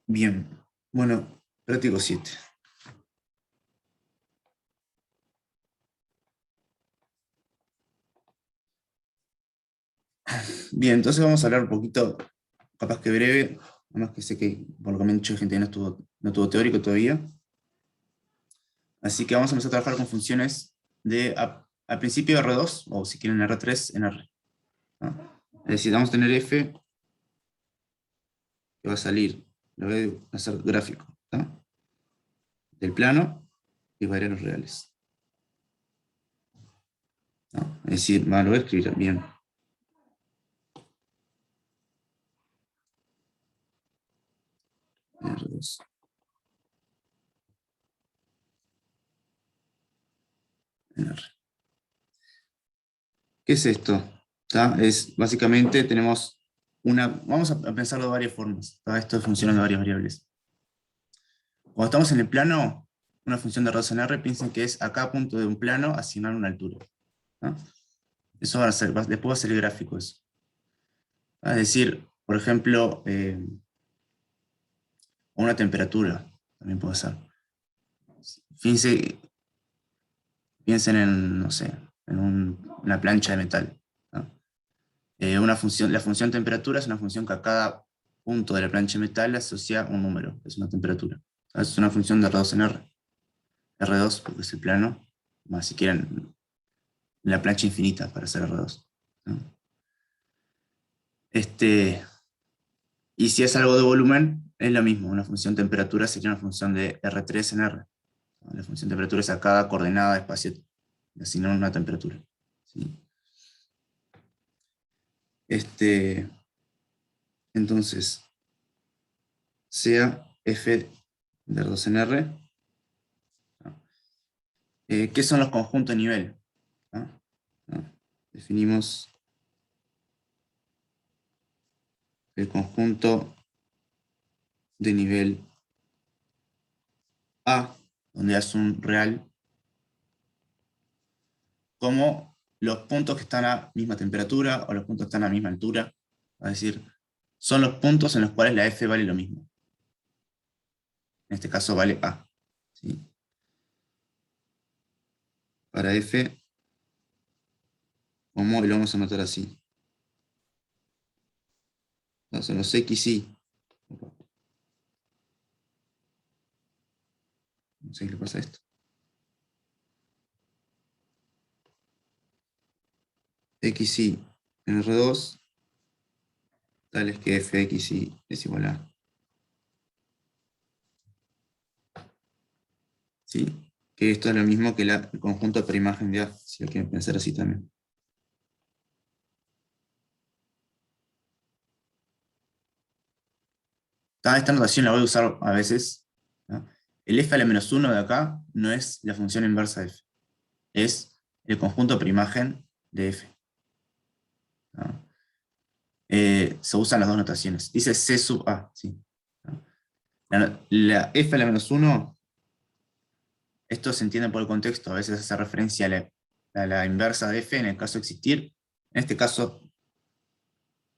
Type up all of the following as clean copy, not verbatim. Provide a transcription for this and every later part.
Bien, bueno, práctico 7. Bien, entonces vamos a hablar un poquito, capaz que breve, además que sé que por lo que me han dicho gente no tuvo teórico todavía. Así que vamos a empezar a trabajar con funciones al principio R2, o si quieren R3 en R, ¿no? Es decir, vamos a tener f que va a salir, lo voy a hacer gráfico, ¿no? Del plano y variables reales, ¿no? Es decir, lo voy a escribir bien. R2. En R. ¿Qué es esto? ¿Tá? Es básicamente tenemos vamos a pensarlo de varias formas. ¿Tá? Esto funciona de varias variables. Cuando estamos en el plano, una función de R2 en R, piensen que es a cada punto de un plano asignar una altura, ¿no? Eso después va a ser el gráfico eso. Es decir, por ejemplo, una temperatura, también puede ser. Piensen en, no sé, en una plancha de metal, ¿no? La función temperatura es una función que a cada punto de la plancha de metal le asocia un número, es una temperatura. Es una función de R2 en R. R2 porque es el plano, más si quieren la plancha infinita para hacer R2, ¿no? Y si es algo de volumen, es lo mismo. Una función temperatura sería una función de R3 en R. La función temperatura es a cada coordenada de espacio, así no una temperatura, ¿sí? Entonces, sea f de R2 en R, ¿no? ¿Qué son los conjuntos de nivel? ¿No? ¿No? Definimos el conjunto de nivel A, donde es un real, como los puntos que están a misma temperatura o los puntos que están a misma altura. Es decir, son los puntos en los cuales la f vale lo mismo. En este caso vale A, ¿sí? Para f, como lo vamos a anotar así. Entonces los x y. No sé qué le pasa a esto. X y en R2, tales que fxy es igual a. ¿Sí? Que esto es lo mismo que el conjunto de preimagen de A, si lo quieren pensar así también. Esta notación la voy a usar a veces, ¿no? El f a la menos 1 de acá no es la función inversa de f, es el conjunto preimagen de f, ¿no? Se usan las dos notaciones. Dice c sub a, ¿sí? ¿No? La f a la menos 1, esto se entiende por el contexto, a veces hace referencia a la inversa de f en el caso de existir. En este caso,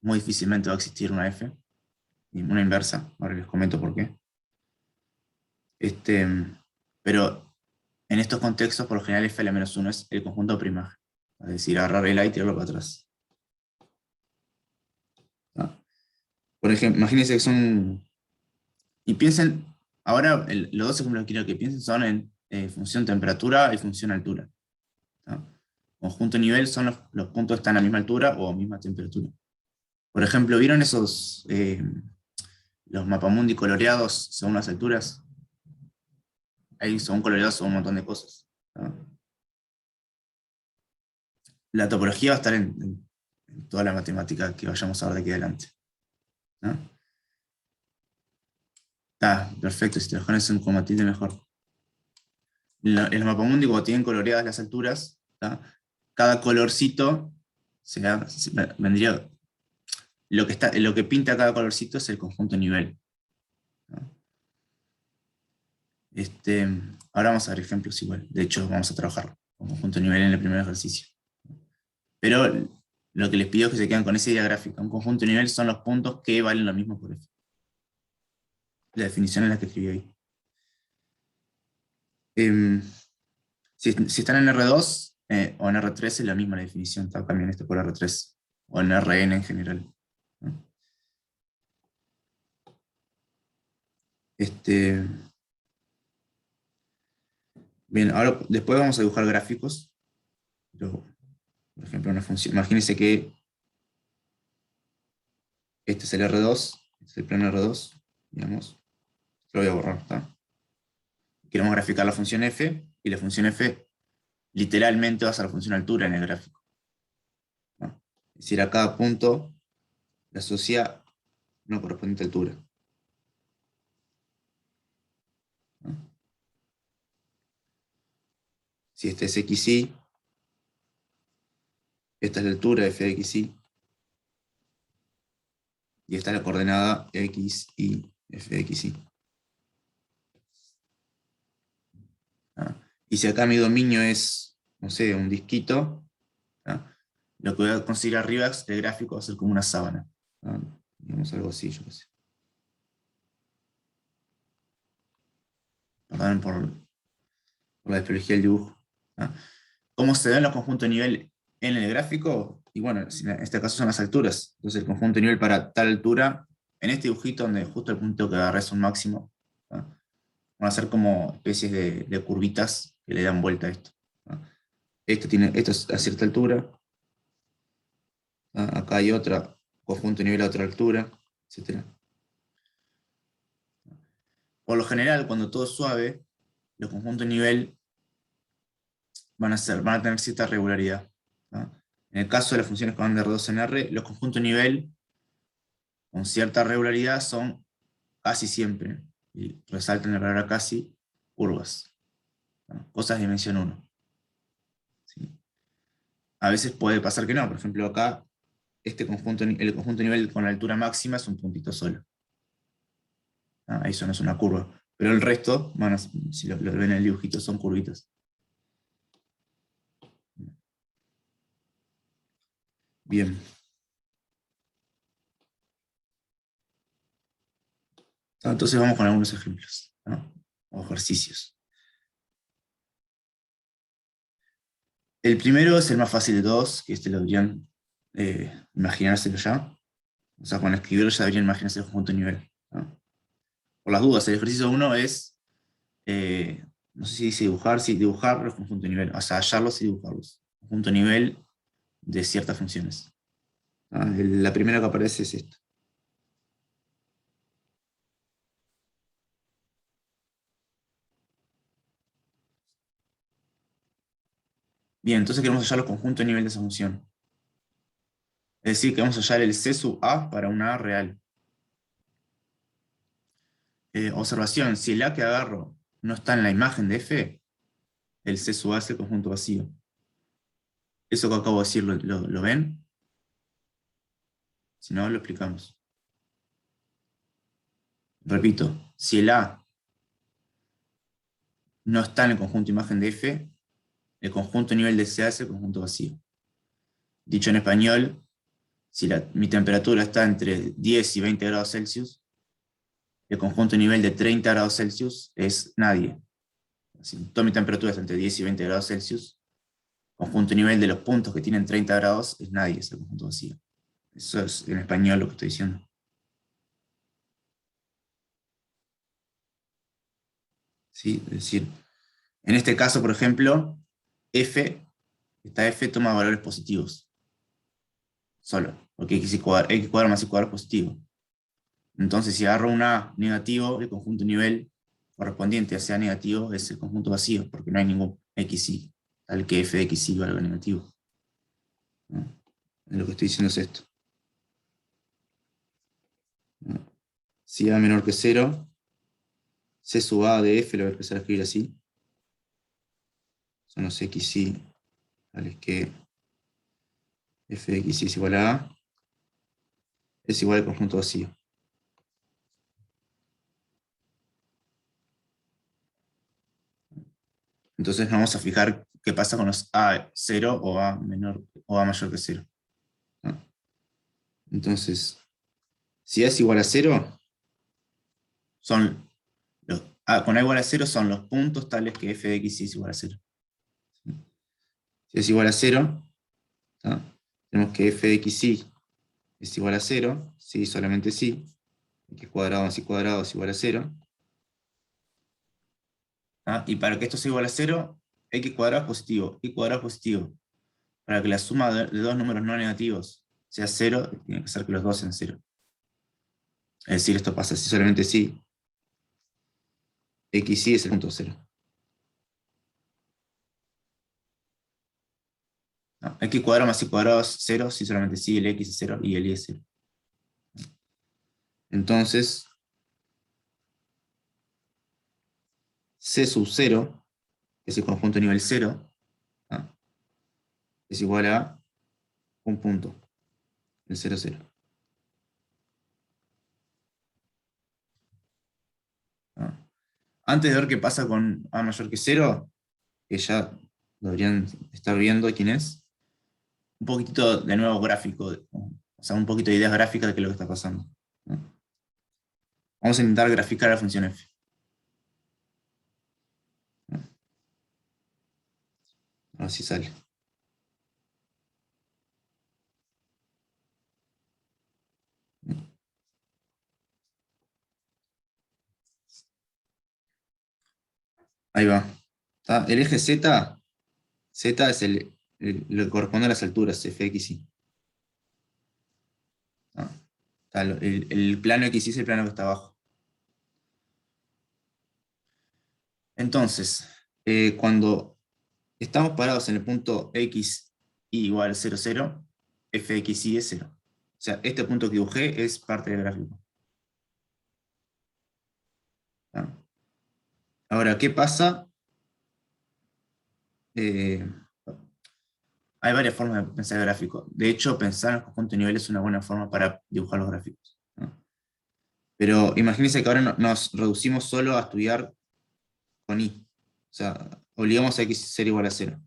muy difícilmente va a existir una f, una inversa, ahora les comento por qué. Pero en estos contextos, por lo general, f a la menos 1 es el conjunto primaje. Es decir, agarrar el a y tirarlo para atrás, ¿no? Por ejemplo, imagínense que son. Y piensen, ahora los dos ejemplos que quiero que piensen son en función temperatura y función altura, ¿no? Conjunto nivel son los puntos que están a la misma altura o a misma temperatura. Por ejemplo, ¿vieron los mapamundi coloreados según las alturas? Ahí según coloreados son un montón de cosas, ¿no? La topología va a estar en toda la matemática que vayamos a ver de aquí adelante, ¿no? Perfecto, si trabajan en un combatiente mejor. En los mapamundi, cuando tienen coloreadas las alturas, ¿tá? Cada colorcito vendría. Lo que pinta cada colorcito es el conjunto nivel, ¿no? Ahora vamos a ver ejemplos igual. De hecho, vamos a trabajar con conjunto nivel en el primer ejercicio. Pero lo que les pido es que se queden con esa idea gráfica. Un conjunto nivel son los puntos que valen lo mismo por f. La definición es la que escribí ahí. Em, si están en R2 o en R3 es la misma la definición, cambian esto por R3 o en Rn en general, ¿no? Bien, ahora después vamos a dibujar gráficos. Por ejemplo, una función. Imagínense que este es el R2, este es el plano R2, digamos. Lo voy a borrar, ¿está? Queremos graficar la función f, y la función f literalmente va a ser la función altura en el gráfico, ¿no? Es decir, a cada punto le asocia una correspondiente altura, ¿no? Si este es xy, esta es la altura de f de xy, y esta es la coordenada x, y, f de xy. ¿No? Y si acá mi dominio es, no sé, un disquito, ¿no? Lo que voy a conseguir arriba es el gráfico va a ser como una sábana, ¿no? Digamos algo así, yo qué sé. Perdón por la desprolejía del dibujo, ¿no? ¿Cómo se dan los conjuntos de nivel en el gráfico? Y bueno, en este caso son las alturas. Entonces el conjunto de nivel para tal altura, en este dibujito donde justo el punto que agarré es un máximo, ¿no? Van a ser como especies de curvitas que le dan vuelta a esto, ¿no? Esto es a cierta altura, ¿no? Acá hay otra, conjunto de nivel a otra altura, etc. Por lo general, cuando todo es suave, los conjuntos de nivel van a tener cierta regularidad, ¿no? En el caso de las funciones que van de R2 en R, los conjuntos de nivel con cierta regularidad son casi siempre, y resaltan la palabra casi, curvas, ¿no? Cosas de dimensión 1. ¿Sí? A veces puede pasar que no, por ejemplo acá, el conjunto de nivel con la altura máxima es un puntito solo, ¿no? Eso no es una curva, pero el resto, bueno, si lo ven en el dibujito, son curvitas. Bien. Entonces vamos con algunos ejemplos, ¿no? O ejercicios. El primero es el más fácil de todos, que este lo deberían imaginárselo ya. O sea, con escribirlo ya deberían imaginarse el conjunto de nivel, ¿no? Por las dudas, el ejercicio 1 es, no sé si dice dibujar, sí, dibujar los conjuntos de nivel, o sea, hallarlos y dibujarlos. Conjunto de nivel de ciertas funciones. La primera que aparece es esta. Bien, entonces queremos hallar los conjuntos de nivel de esa función. Es decir, que vamos a hallar el C sub A para una A real. Observación, si el A que agarro no está en la imagen de F, el C sub A es el conjunto vacío. Eso que acabo de decir, ¿lo ven? Si no, lo explicamos. Repito, si el A no está en el conjunto imagen de F, el conjunto nivel de CA es el conjunto vacío. Dicho en español, si mi temperatura está entre 10 y 20 grados Celsius, el conjunto nivel de 30 grados Celsius es nadie. Si toda mi temperatura está entre 10 y 20 grados Celsius, el conjunto nivel de los puntos que tienen 30 grados es nadie, es el conjunto vacío. Eso es en español lo que estoy diciendo. ¿Sí? Es decir, en este caso, por ejemplo, esta F toma valores positivos, solo, porque X cuadrado más Y cuadrado es positivo. Entonces, si agarro un A negativo, el conjunto nivel correspondiente a sea negativo es el conjunto vacío, porque no hay ningún XY, tal que F de XY valga negativo, ¿no? Lo que estoy diciendo es esto, ¿no? Si A menor que 0, C sub A de F lo voy a empezar a escribir así. Son los XY tales que F de XY es igual a A, es igual al conjunto vacío. Entonces vamos a fijar qué pasa con los A0 o A menor o A mayor que 0, ¿no? Entonces, si A es igual a 0, son con A igual a 0 son los puntos tales que f de x es igual a 0. Si es igual a 0, ¿tá? Tenemos que f de x es igual a 0, sí, solamente sí, x cuadrado más y cuadrado es igual a 0. ¿tá? Y para que esto sea igual a 0, x cuadrado es positivo, y cuadrado es positivo. Para que la suma de dos números no negativos sea 0, tiene que ser que los dos sean 0. Es decir, esto pasa si solamente si x es el punto 0. ¿no? X cuadrado más y cuadrado es 0 si solamente si el x es 0 y el y es 0. Entonces, C sub 0, que es el conjunto nivel 0, ¿no? Es igual a un punto, el 0, 0. ¿no? Antes de ver qué pasa con A mayor que 0, que ya deberían estar viendo quién es, un poquitito de nuevo gráfico, o sea, un poquito de ideas gráficas de qué es lo que está pasando. ¿no? Vamos a intentar graficar la función f. ¿no? A ver si sale. Ahí va. ¿Está? El eje Z, Z es lo que corresponde a las alturas, fx, y. ¿no? El plano x es el plano que está abajo. Entonces, cuando estamos parados en el punto x igual a 0, 0, fxy es 0. O sea, este punto que dibujé es parte del gráfico. ¿no? Ahora, ¿qué pasa? Eh, hay varias formas de pensar el gráfico. De hecho, pensar en el conjunto de niveles es una buena forma para dibujar los gráficos. ¿no? Pero imagínense que ahora nos reducimos solo a estudiar con y. O sea, obligamos a x ser igual a 0.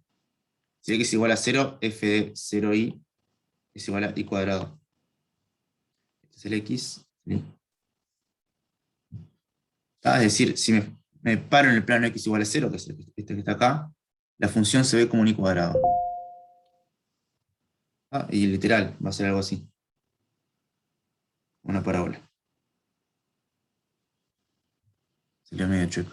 Si x es igual a 0, f de 0i es igual a y cuadrado. Este es el x. ¿sí? Es decir, si me paro en el plano x igual a 0, que es este que está acá, la función se ve como un y cuadrado. Y literal, va a ser algo así. Una parábola. Sería medio chueco.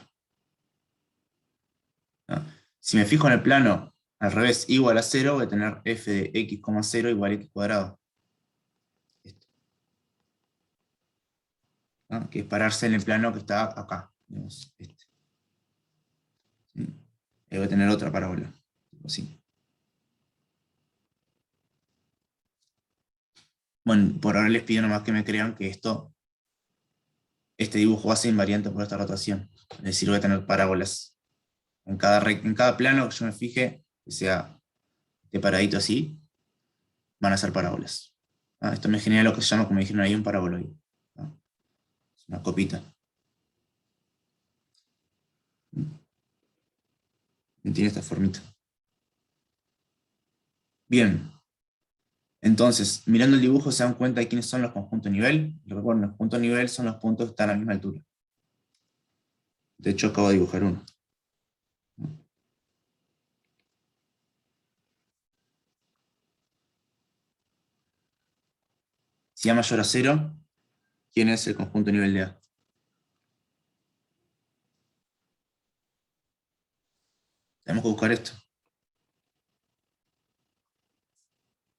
¿no? Si me fijo en el plano al revés igual a 0, voy a tener f de x, 0 igual a x cuadrado. Esto, ¿no? Que es pararse en el plano que está acá. Digamos, este. ¿sí? Voy a tener otra parábola. Así. Bueno, por ahora les pido nomás que me crean que este dibujo va a ser invariante por esta rotación. Es decir, voy a tener parábolas. En cada plano que yo me fije, que sea de paradito así, van a ser parábolas. Esto me genera lo que se llama, como dijeron ahí, un paraboloide. Es una copita. Tiene esta formita. Bien. Entonces, mirando el dibujo se dan cuenta de quiénes son los conjuntos nivel. Y recuerden, los puntos nivel son los puntos que están a la misma altura. De hecho, acabo de dibujar uno. Si A mayor a 0, ¿quién es el conjunto nivel de A? Tenemos que buscar esto.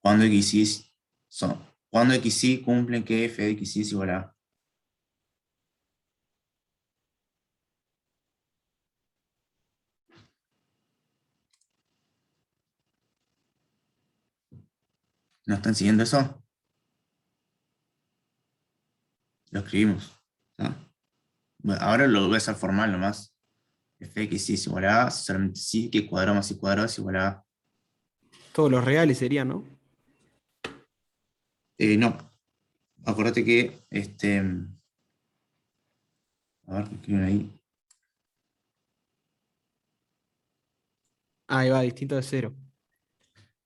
Cuando cuando XY cumplen que f de XY es igual a A. ¿No están siguiendo eso? Lo escribimos. Bueno, ahora lo voy a hacer formal nomás. F de XY es igual a A, solamente sí que cuadrado más y cuadrado es igual a A. Todos los reales serían, ¿no? No, acordate que, a ver qué escriben ahí. Ahí va, distinto de cero.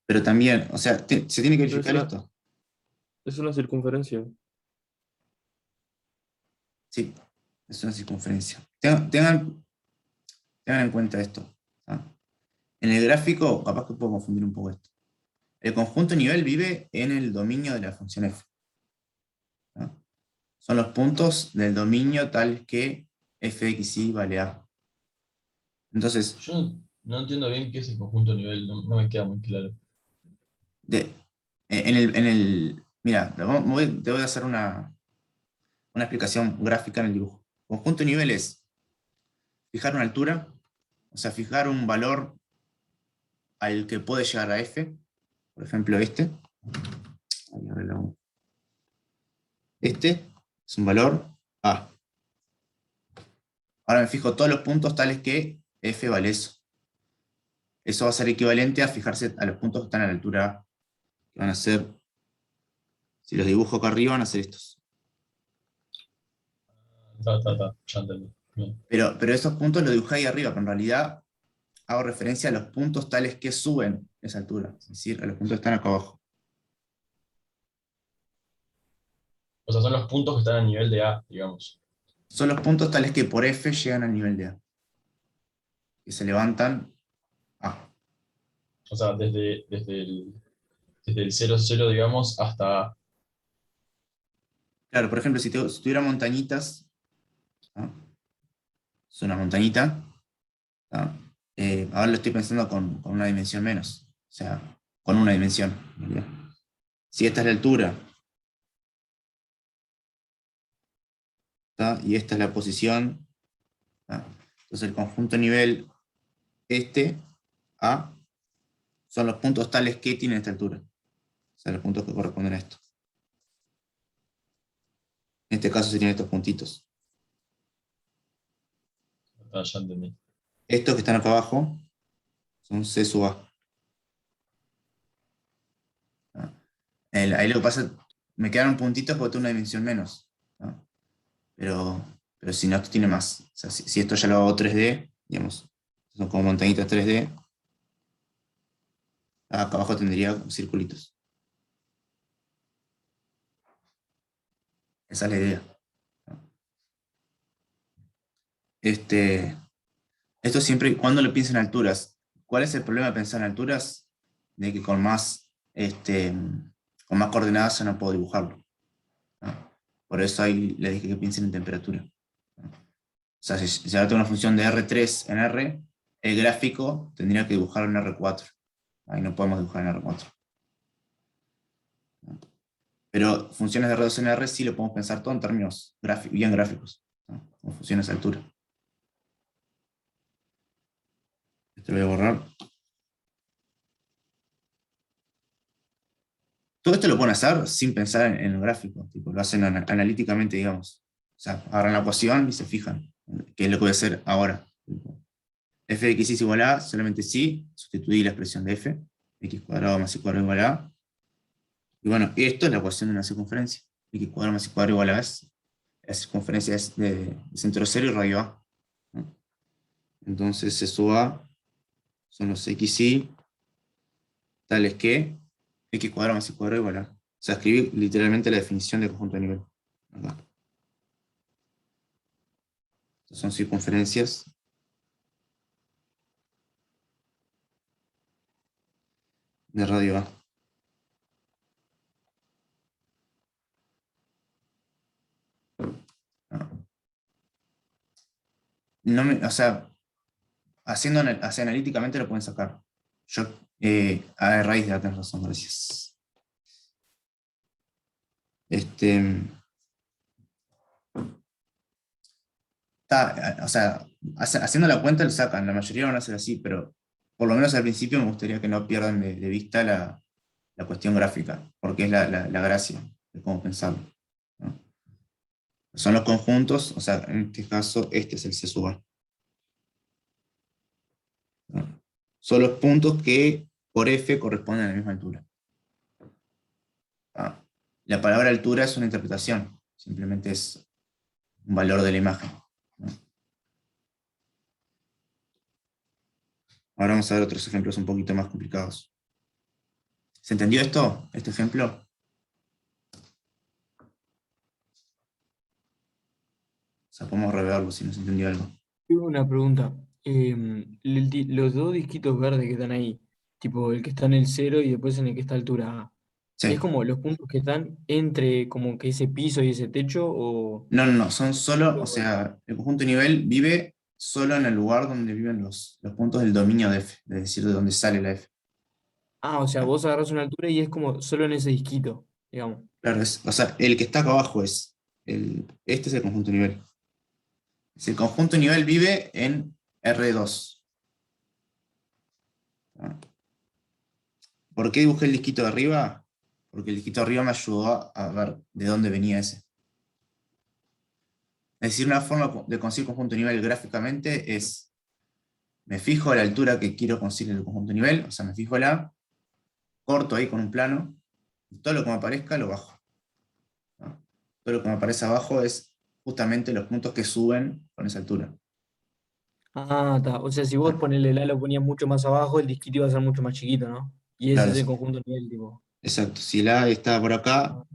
Pero también, o sea, se tiene que Pero verificar esto. es una circunferencia. Sí, Es una circunferencia. Tengan en cuenta esto. ¿Ah? En el gráfico, capaz que puedo confundir un poco esto. El conjunto nivel vive en el dominio de la función f. ¿Ah? Son los puntos del dominio tal que f de xy vale a. Entonces, Yo no entiendo bien qué es el conjunto nivel, no me queda muy claro. mira, te voy a hacer una explicación gráfica en el dibujo. Conjunto nivel es fijar una altura, o sea, fijar un valor al que puede llegar a f, por ejemplo este. Ahí arreglamos. Este es un valor a. Ahora me fijo todos los puntos tales que f vale eso. Eso va a ser equivalente a fijarse a los puntos que están a la altura a, que van a ser, si los dibujo acá arriba, van a ser estos. Ya entendí. Bien. Pero esos puntos los dibujé ahí arriba, pero en realidad hago referencia a los puntos tales que suben esa altura, es decir, a los puntos que están acá abajo. O sea, son los puntos que están a nivel de A, digamos. Son los puntos tales que por f llegan al nivel de a, que se levantan a. O sea, desde el 0, 0, digamos, hasta A. Claro, por ejemplo, si tuviera montañitas, ¿no? Es una montañita, ¿no? Ahora lo estoy pensando con una dimensión menos, o sea, con una dimensión, en realidad. Si esta es la altura, ¿tá? Y esta es la posición, ¿tá? Entonces el conjunto nivel este, A, son los puntos tales que tienen esta altura, o sea, los puntos que corresponden a esto. En este caso serían estos puntitos. Ya entendí. Estos que están acá abajo son C sub A. ¿Tá? Ahí lo que pasa, me quedaron puntitos porque tengo una dimensión menos, ¿tá? Pero si no, esto tiene más. O sea, si esto ya lo hago 3D, digamos, son como montañitas 3D, acá abajo tendría circulitos. Esa es la idea. Esto siempre y cuando lo piensen en alturas. ¿Cuál es el problema de pensar en alturas? De que con más coordenadas ya no puedo dibujarlo, ¿no? Por eso ahí les dije que piensen en temperatura, ¿no? O sea, si ahora tengo una función de R3 en R, el gráfico tendría que dibujarlo en R4. Ahí no podemos dibujar en R4. ¿No? Pero funciones de R2 en R sí lo podemos pensar todo en términos bien gráficos, ¿no? Como funciones de altura. Esto lo voy a borrar. Todo esto lo pueden hacer sin pensar en el gráfico, tipo, lo hacen analíticamente, digamos. O sea, agarran la ecuación y se fijan, qué es lo que voy a hacer ahora. F de x es igual a, solamente si, sustituí la expresión de f, x cuadrado más y cuadrado igual a. Y bueno, esto es la ecuación de una circunferencia. X cuadrado más y cuadrado igual a la circunferencia es de centro cero y radio a, ¿no? Entonces C sub a son los xy tales que x cuadrado más y cuadrado igual a. O sea, escribí literalmente la definición de conjunto de nivel. Acá. Estas son circunferencias de radio A. O sea, así analíticamente lo pueden sacar. Yo, a raíz de la tenés razón, gracias. O sea, haciendo la cuenta lo sacan, la mayoría van a ser así, pero por lo menos al principio me gustaría que no pierdan de vista la cuestión gráfica, porque es la gracia de cómo pensarlo, ¿no? Son los conjuntos, o sea, en este caso, este es el C sub A, ¿no? Son los puntos que por F corresponden a la misma altura. ¿Ah? La palabra altura es una interpretación, simplemente es un valor de la imagen, ¿no? Ahora vamos a ver otros ejemplos un poquito más complicados. ¿Se entendió esto? ¿Este ejemplo? sea, podemos reverlo si no se entendió algo. Tengo una pregunta. Los dos disquitos verdes que están ahí, tipo el que está en el cero y después en el que está altura A, ¿es Sí. como los puntos que están entre como que ese piso y ese techo o...? No, no, no, son solo, o sea, el conjunto nivel vive solo en el lugar donde viven los puntos del dominio de F, es decir, de donde sale la F. Ah, o sea, vos agarrás una altura y es como solo en ese disquito, digamos. Claro, o sea, el que está acá abajo este es el conjunto nivel. Si el conjunto nivel vive en R2. ¿Ah? ¿Por qué dibujé el disquito de arriba? Porque el disquito de arriba me ayudó a ver de dónde venía ese. Es decir, una forma de conseguir conjunto nivel gráficamente es, me fijo a la altura que quiero conseguir el conjunto nivel, o sea, me fijo la, corto ahí con un plano, y todo lo que me aparezca lo bajo. ¿No? Todo lo que me aparece abajo es justamente los puntos que suben con esa altura. Ah, está. O sea, si vos ¿No? ponele la lo ponías mucho más abajo, el disquito iba a ser mucho más chiquito, ¿no? Y ese Claro, es el conjunto nivel, tipo. exacto. Si el A estaba por acá,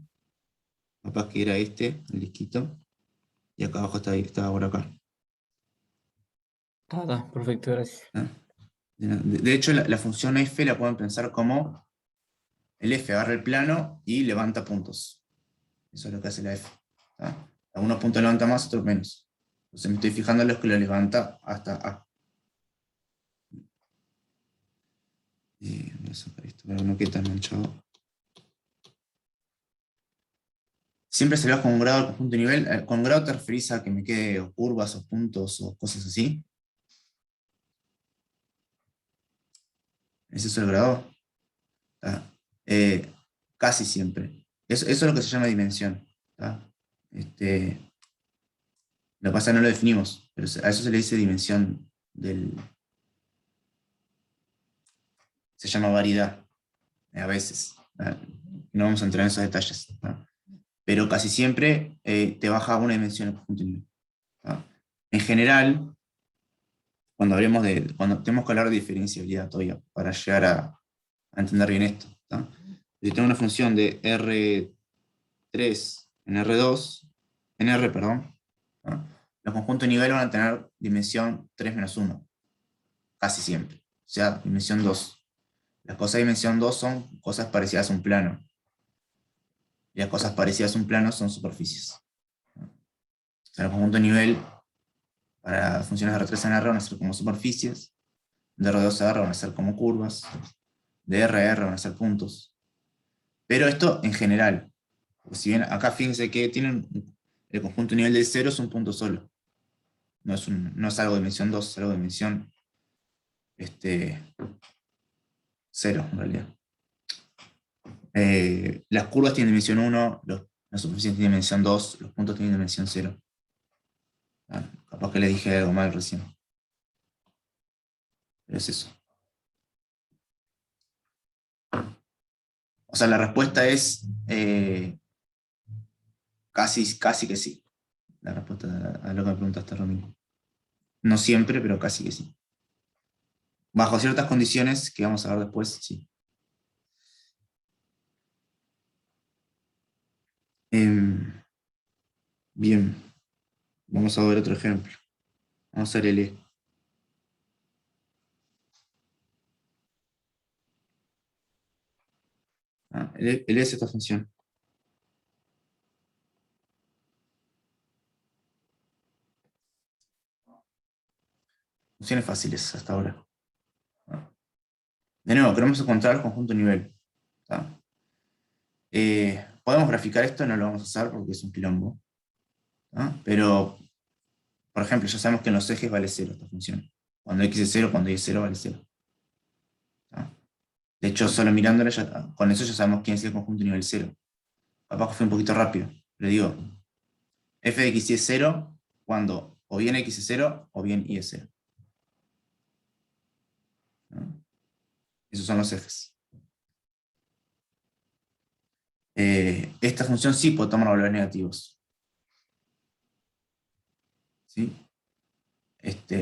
Ah, capaz que era este, el disquito, y acá abajo estaba por acá. está, perfecto, gracias. ¿No? De hecho, la función F la pueden pensar como el F agarra el plano y levanta puntos. Eso es lo que hace la F. ¿Tá? Algunos puntos levanta más, otros menos. Entonces me estoy fijando en los que lo levanta hasta A. Y voy a sacar esto para que no quede tan manchado. Siempre se lo con un grado al conjunto de nivel. Con grado te referís a que me quede o curvas o puntos o cosas así. ¿Ese es el grado? ¿Tá? Casi siempre. Eso es lo que se llama dimensión. ¿Tá? Lo que pasa es que no lo definimos, pero a eso se le dice dimensión se llama variedad, a veces. ¿Tá? No vamos a entrar en esos detalles. ¿Tá? Pero casi siempre te baja una dimensión el conjunto de nivel. ¿Tá? En general, cuando tenemos que hablar de diferenciabilidad todavía, para llegar a entender bien esto. ¿Tá? Si tengo una función de R3 en R2, en R, perdón, ¿tá? Los conjuntos de nivel van a tener dimensión 3 menos 1, casi siempre. O sea, dimensión 2. Las cosas de dimensión 2 son cosas parecidas a un plano. Y las cosas parecidas a un plano son superficies. O sea, el conjunto de nivel para funciones de R3 en R van a ser como superficies, de R2 a R van a ser como curvas, de R a R van a ser puntos. Pero esto en general. Si bien acá fíjense que el conjunto de nivel de 0 es un punto solo. No es algo de dimensión 2, es algo de dimensión 0 en realidad. Las curvas tienen dimensión 1, las superficies tienen dimensión 2, los puntos tienen dimensión 0. Capaz que les dije algo mal recién. Pero es eso. O sea, la respuesta es casi que sí. La respuesta a lo que me preguntaste, Romino. No siempre, pero casi que sí. Bajo ciertas condiciones que vamos a ver después, sí. Bien, vamos a ver otro ejemplo. Vamos a hacer el E. El E es esta función. Funciones fáciles hasta ahora. De nuevo, queremos encontrar el conjunto nivel. ¿Tá? Podemos graficar esto, no lo vamos a hacer porque es un quilombo. ¿Tá? Pero, por ejemplo, ya sabemos que en los ejes vale 0 esta función. Cuando x es 0, cuando y es 0 vale 0. ¿Tá? De hecho, solo mirándola, con eso ya sabemos quién es el conjunto nivel 0. Capaz que fue un poquito rápido. Pero digo, f de x y es 0 cuando o bien x es 0 o bien y es 0. ¿No? Esos son los ejes. Esta función sí puede tomar valores negativos. ¿Sí?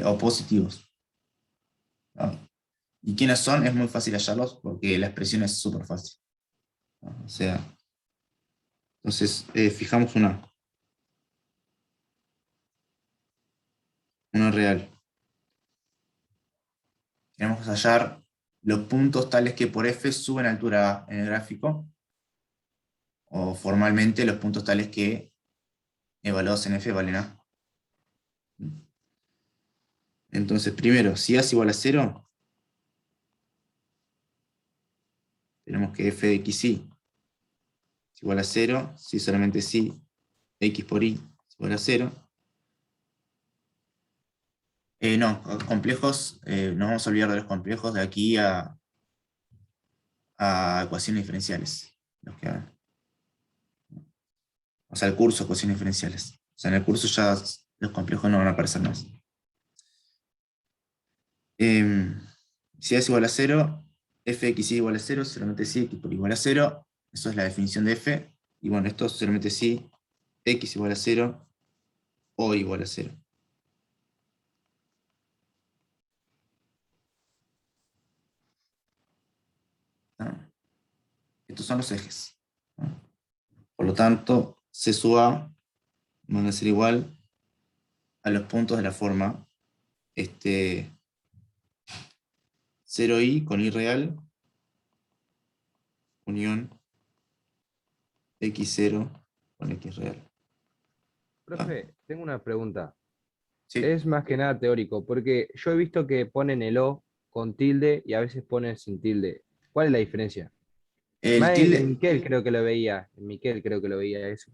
O positivos. ¿No? ¿Y quiénes son? Es muy fácil hallarlos porque la expresión es súper fácil. ¿No? O sea, entonces fijamos una. uno real. Tenemos que hallar los puntos tales que por F suben a altura A en el gráfico, o formalmente los puntos tales que evaluados en F valen A. Entonces, primero, si A es igual a 0, tenemos que f de xy es igual a 0, si solamente si x por y es igual a 0. No, complejos, nos vamos a olvidar de los complejos de aquí a ecuaciones diferenciales. O sea, el curso, ecuaciones diferenciales. O sea, en el curso ya los complejos no van a aparecer más. Si A es igual a 0, f de xy igual a 0, solamente si x por y igual a 0. Eso es la definición de f. Y bueno, esto solamente si x igual a 0 o igual a 0. ¿Ah? Estos son los ejes. ¿Ah? Por lo tanto, C sub A van a ser igual a los puntos de la forma 0i con i real unión x0 con x real. Profe, tengo una pregunta. ¿Sí? Es más que nada teórico, porque yo he visto que ponen el O con tilde y a veces ponen sin tilde. ¿Cuál es la diferencia? El Más en tilde, Miquel creo que lo veía. En Miquel creo que lo veía eso.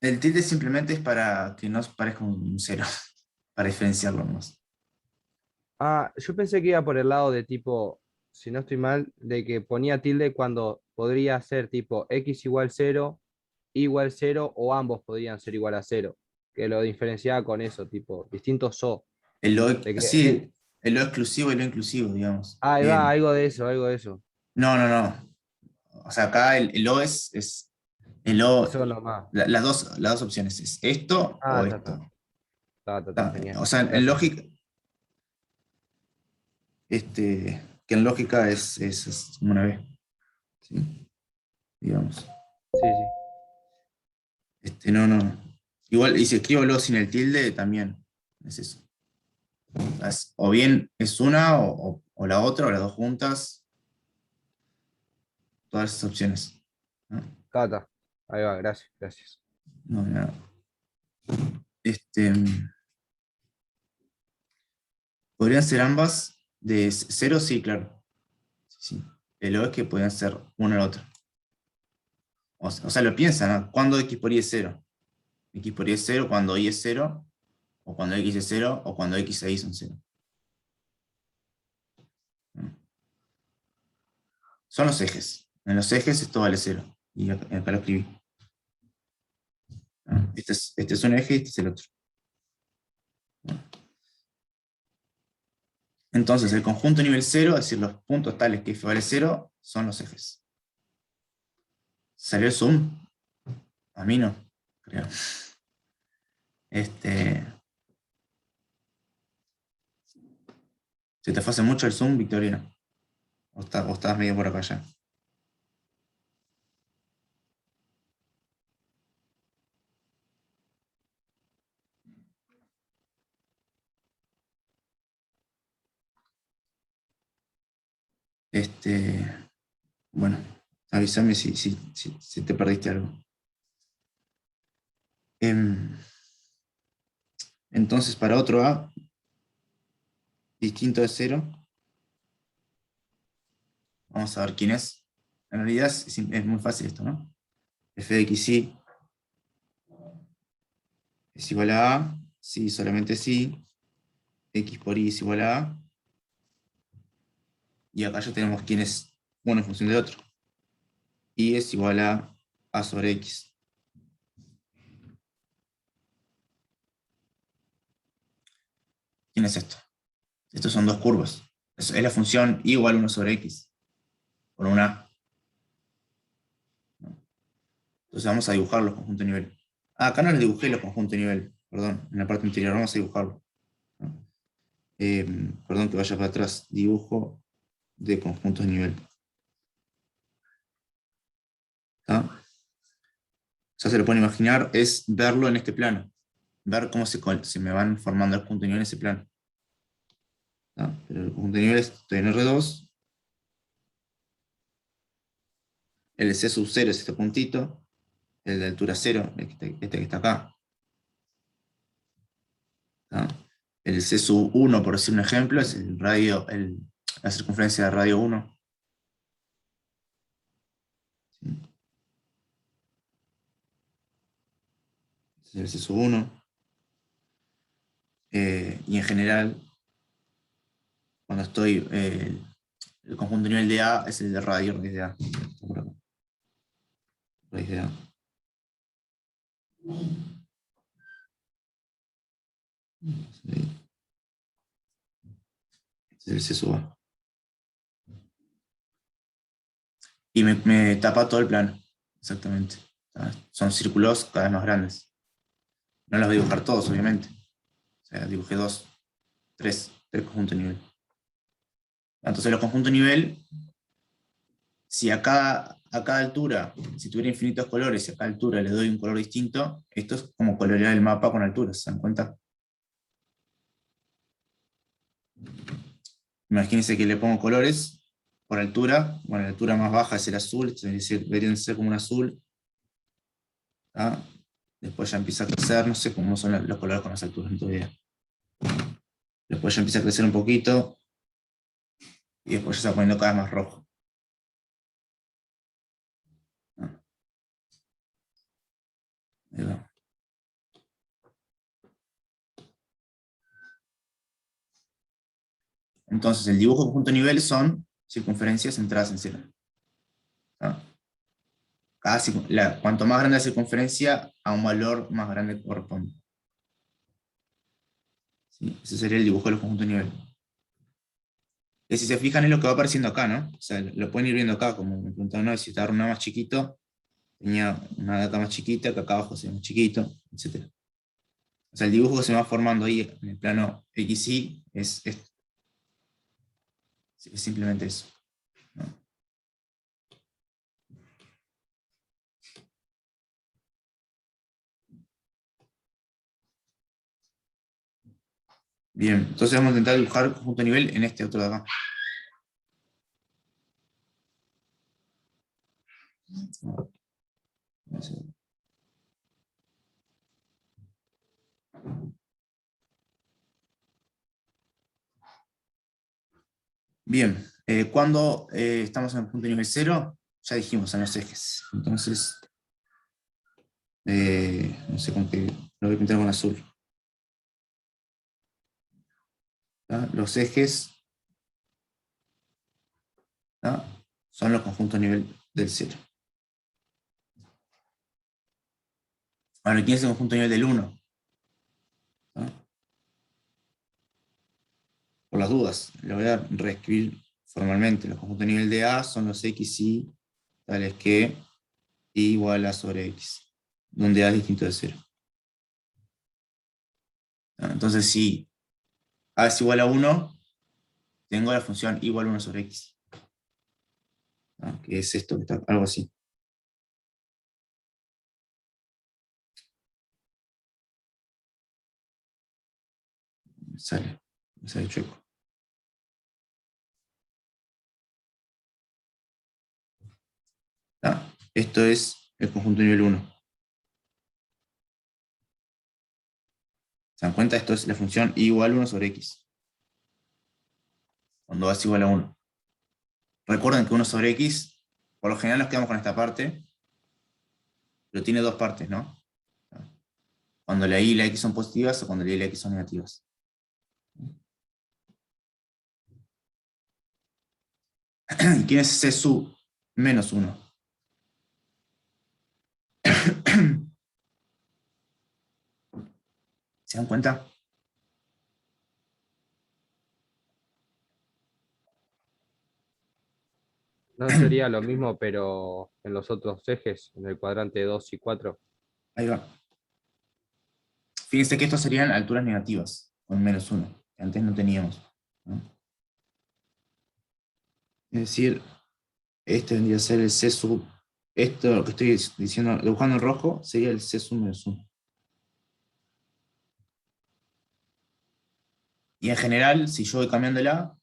el tilde simplemente es para que no parezca un 0, para diferenciarlo más. Ah, yo pensé que iba por el lado de tipo, si no estoy mal, de que ponía tilde cuando podría ser tipo x igual 0, y igual 0 o ambos podrían ser igual a 0. Que lo diferenciaba con eso, tipo, distintos O. De que, Sí, el lo exclusivo y lo inclusivo, digamos. ahí va, algo de eso, algo de eso. No, no, no. O sea, acá el O es el O, Eso nomás. las dos opciones, es esto Ah, o está, está, esto. está, genial. O sea, en Gracias. lógica, que en lógica es como una B, ¿sí? Digamos. Sí, sí. No, no. Igual, y si escribo lo sin el tilde, también es eso. O bien es una o la otra, o las dos juntas, todas esas opciones. ¿No? Está. Ahí va, gracias, gracias. No, nada. Este, ¿Podrían ser ambas de 0? Sí, claro. Sí. Pero es que podrían ser una a la otra. O sea, lo piensan, ¿no? ¿Cuándo x por y es 0? X por y es 0 cuando y es 0, o cuando x es 0, o cuando x e y son 0. ¿No? Son los ejes. En los ejes esto vale 0. Y acá lo escribí. ¿No? Este es un eje y este es el otro. ¿No? Entonces, el conjunto nivel 0, es decir, los puntos tales que f vale 0, son los ejes. ¿Salió el zoom? A mí no, creo. ¿Se te fue hace mucho el zoom, Victorino? ¿O estás medio por acá ya? Bueno, avísame si te perdiste algo. Entonces, para otro A, distinto de 0, vamos a ver quién es. En realidad es muy fácil esto, ¿no? F de xy es igual a si solamente si, x por y es igual a, y acá ya tenemos quién es uno en función de otro. Y es igual a sobre x. ¿Quién es esto? Estos son dos curvas. Es la función y igual 1 sobre x, por una A. Entonces vamos a dibujar los conjuntos de nivel. Acá no les dibujé los conjuntos de nivel, perdón, en la parte anterior, vamos a dibujarlo. Perdón que vaya para atrás, dibujo de conjuntos de nivel. ¿Está? Ya se lo pueden imaginar, es verlo en este plano. ver cómo se me van formando el conjunto de nivel en ese plano. ¿No? Pero el conjunto de niveles estoy en R2. El de C sub 0 es este puntito. El de altura 0, este que está acá. ¿No? El C sub 1, por decir un ejemplo, es el radio, la circunferencia de radio 1. ¿Sí? Este es el C sub 1. Y en general, cuando estoy, el conjunto nivel de A es el de radio, raíz de A. Raíz de A. Este es el C sub A. Y me tapa todo el plano, exactamente. Son círculos cada vez más grandes. No los voy a dibujar todos, obviamente. O sea, dibujé tres conjuntos nivel. Entonces los conjuntos nivel, si a cada altura, si tuviera infinitos colores, y a cada altura le doy un color distinto, esto es como colorear el mapa con alturas, ¿se dan cuenta? Imagínense que le pongo colores por altura. Bueno, la altura más baja es el azul, es decir, deberían ser como un azul. ¿Ah? Después ya empieza a crecer, no sé cómo son los colores con las alturas, no tengo idea. Después ya empieza a crecer un poquito, y después ya se va poniendo cada vez más rojo. ¿Ah? Ahí va. Entonces, el dibujo conjunto nivel son circunferencias centradas en cero. ¿Ah? Cuanto más grande la circunferencia, a un valor más grande corresponde. ¿Sí? Ese sería el dibujo de los conjuntos nivel. Y si se fijan es lo que va apareciendo acá, ¿no? O sea, lo pueden ir viendo acá, como me preguntaron, ¿no? Si estaba una más chiquito, tenía una de acá más chiquita, que acá abajo se ve más chiquito, etc. O sea, el dibujo que se va formando ahí en el plano XY es simplemente eso, ¿no? Bien, entonces vamos a intentar dibujar conjunto nivel en este otro de acá. Bien, cuando estamos en el punto nivel 0, ya dijimos en los ejes. Entonces, no sé con qué, lo voy a pintar con azul. ¿Tá? Los ejes, ¿tá? Son los conjuntos nivel del 0. Ahora, ¿quién es el conjunto nivel del 1? ¿Tá? Por las dudas, lo voy a reescribir formalmente. Los conjuntos nivel de A son los XY tales que y igual a sobre X, donde A es distinto de 0. ¿Tá? Entonces, si A es igual a 1, tengo la función igual a 1 sobre X. ¿Tá? Que es esto, que está algo así. Me sale chueco. ¿Tá? Esto es el conjunto nivel 1. ¿Se dan cuenta? Esto es la función igual a 1 sobre X. Cuando A es igual a 1. Recuerden que 1 sobre X, por lo general nos quedamos con esta parte, pero tiene dos partes, ¿no? Cuando la y y la x son positivas o cuando la y y la x son negativas. ¿Quién es C sub menos 1? ¿Se dan cuenta? No sería lo mismo, pero en los otros ejes, en el cuadrante 2 y 4. Ahí va. Fíjense que estos serían alturas negativas, con menos 1, que antes no teníamos, ¿no? Es decir, este vendría a ser el C sub. Esto, lo que estoy diciendo, dibujando en rojo, sería el C sub menos 1. Y en general, si yo voy cambiándola,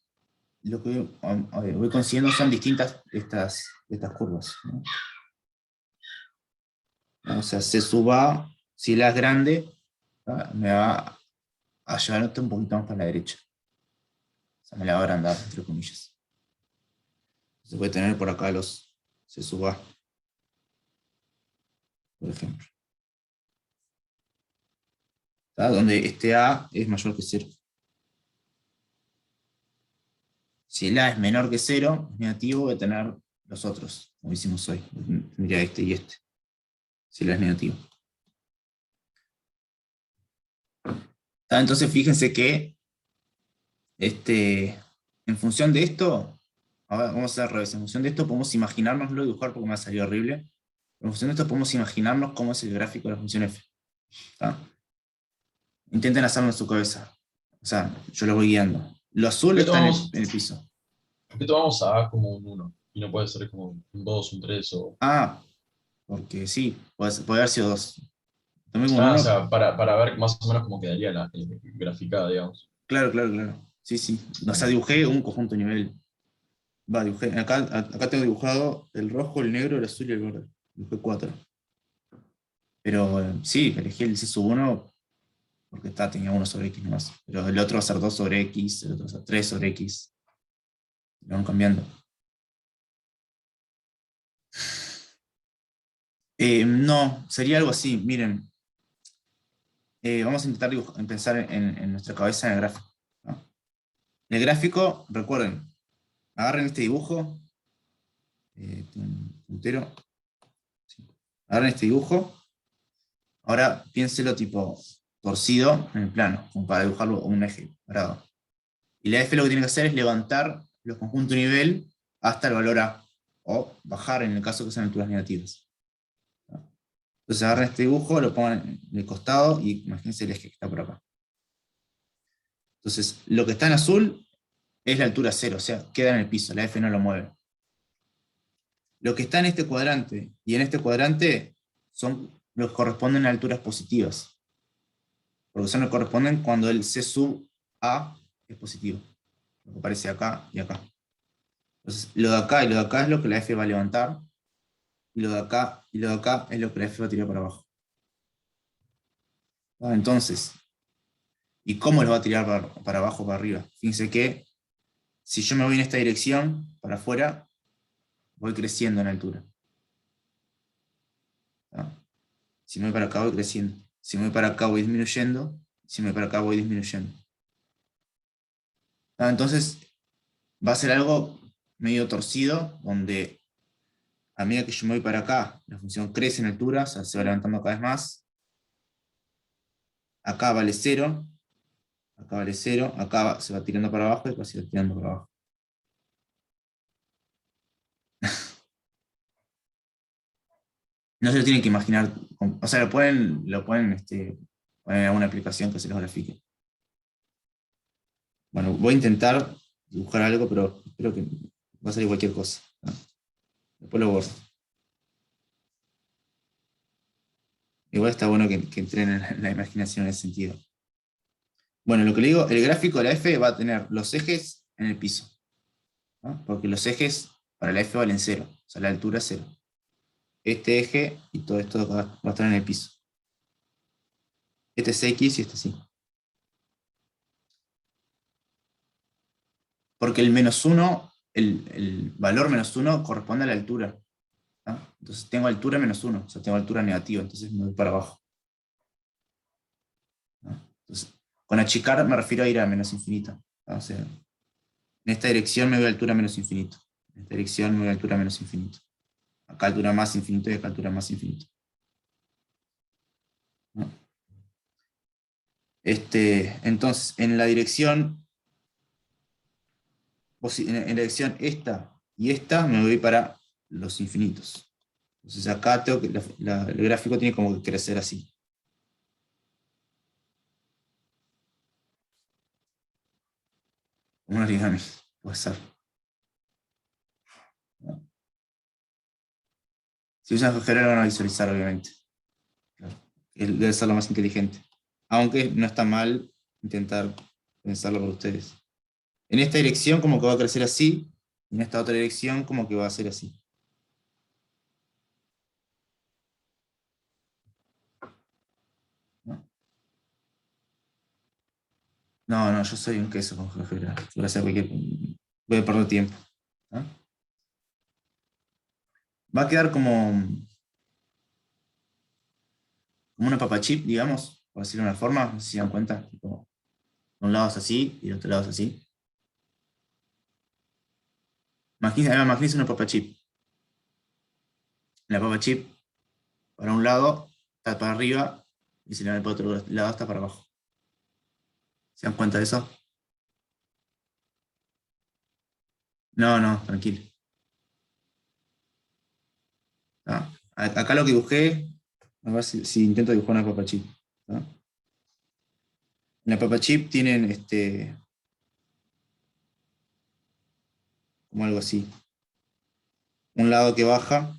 lo que voy consiguiendo son distintas estas curvas, ¿no? O sea, C sub A, si la es grande, me va a llevar esto un poquito más para la derecha. O sea, me la va a agrandar, entre comillas. Se puede tener por acá los C sub A, por ejemplo. ¿Está? Donde este A es mayor que 0. Si el A es menor que 0, es negativo, voy a tener los otros, como hicimos hoy. Tendría este y este, si el A es negativo. ¿Está? Entonces fíjense que en función de esto, ahora vamos a hacer al revés, en función de esto podemos imaginárnoslo, dibujar porque me ha salido horrible. En función de esto podemos imaginarnos cómo es el gráfico de la función f. ¿Está? Intenten hacerlo en su cabeza. O sea, yo lo voy guiando. Lo azul está en el piso. ¿Por qué tomamos a como un 1? Y no puede ser como un 2, un 3 o... Ah, porque sí, puede haber sido 2. Tomé como un O 1. sea, para ver más o menos cómo quedaría la graficada, digamos. Claro. Sí. O sea, dibujé un conjunto nivel. Dibujé. Acá tengo dibujado el rojo, el negro, el azul y el verde. Dibujé 4. Pero sí, elegí el C sub 1 porque tenía 1 sobre X nomás. Pero el otro va a ser 2 sobre X, el otro va a ser 3 sobre X. Lo van cambiando. No, sería algo así. Miren, vamos a intentar pensar en nuestra cabeza en el gráfico, ¿no? En el gráfico, recuerden, agarren este dibujo, puntero, sí. Agarren este dibujo, ahora piénselo tipo torcido en el plano, como para dibujarlo un eje parado. Y la F lo que tiene que hacer es levantar los conjuntos nivel hasta el valor A, o bajar en el caso que sean alturas negativas. Entonces agarren este dibujo, lo pongan en el costado y imagínense el eje que está por acá. Entonces, lo que está en azul es la altura 0, o sea, queda en el piso, la F no lo mueve. Lo que está en este cuadrante y en este cuadrante son los que corresponden a alturas positivas. Porque son los que corresponden cuando el C sub A es positivo. Lo que aparece acá y acá. Entonces, lo de acá y lo de acá es lo que la F va a levantar. Y lo de acá y lo de acá es lo que la F va a tirar para abajo. Entonces, ¿y cómo lo va a tirar para abajo o para arriba? Fíjense que si yo me voy en esta dirección, para afuera, voy creciendo en altura. ¿Tá? Si me voy para acá, voy creciendo. Si me voy para acá, voy disminuyendo. Si me voy para acá, voy disminuyendo. ¿Tá? Entonces, va a ser algo medio torcido, donde a medida que yo me voy para acá, la función crece en altura, o sea, se va levantando cada vez más. Acá vale 0. Acá vale 0. Acá se va tirando para abajo y acá se va tirando para abajo. No se lo tienen que imaginar, o sea, lo pueden poner en alguna aplicación que se los grafique. Bueno, voy a intentar dibujar algo, pero espero que va a salir cualquier cosa, ¿no? Después lo borro. Igual está bueno que entrenen la imaginación en ese sentido. Bueno, lo que le digo, el gráfico de la F va a tener los ejes en el piso, ¿no? Porque los ejes para la F valen 0, o sea, la altura es 0. Este eje y todo esto va a estar en el piso. Este es X y este es Y. Porque el menos 1, el valor menos 1 corresponde a la altura, ¿no? Entonces tengo altura menos 1, o sea, tengo altura negativa, entonces me voy para abajo, ¿no? Entonces, con achicar me refiero a ir a menos infinito, ¿no? O sea, en esta dirección me voy a altura menos infinito, en esta dirección me voy a altura menos infinito. Acá altura más infinito y acá altura más infinito, ¿no? Entonces, en la dirección esta y esta me voy para los infinitos. Entonces acá tengo que, el gráfico tiene como que crecer así. Como un origami, puede ser. Si usan GeoGebra lo van a visualizar, obviamente. Claro. Debe ser lo más inteligente. Aunque no está mal intentar pensarlo por ustedes. En esta dirección como que va a crecer así, y en esta otra dirección como que va a ser así. ¿No? No, yo soy un queso con álgebra. Voy a hacer voy a perder tiempo. ¿No? Va a quedar como una papa chip, digamos, por decirlo de una forma, no sé si se dan cuenta. Tipo, un lado es así y el otro lado es así. Imagínense una papa chip. La papa chip, para un lado, está para arriba, y si la ven para otro lado, está para abajo. ¿Se dan cuenta de eso? No, tranquilo. ¿Tá? Acá lo que dibujé, a ver si intento dibujar una papa chip. ¿Tá? En la papa chip tienen como algo así. Un lado que baja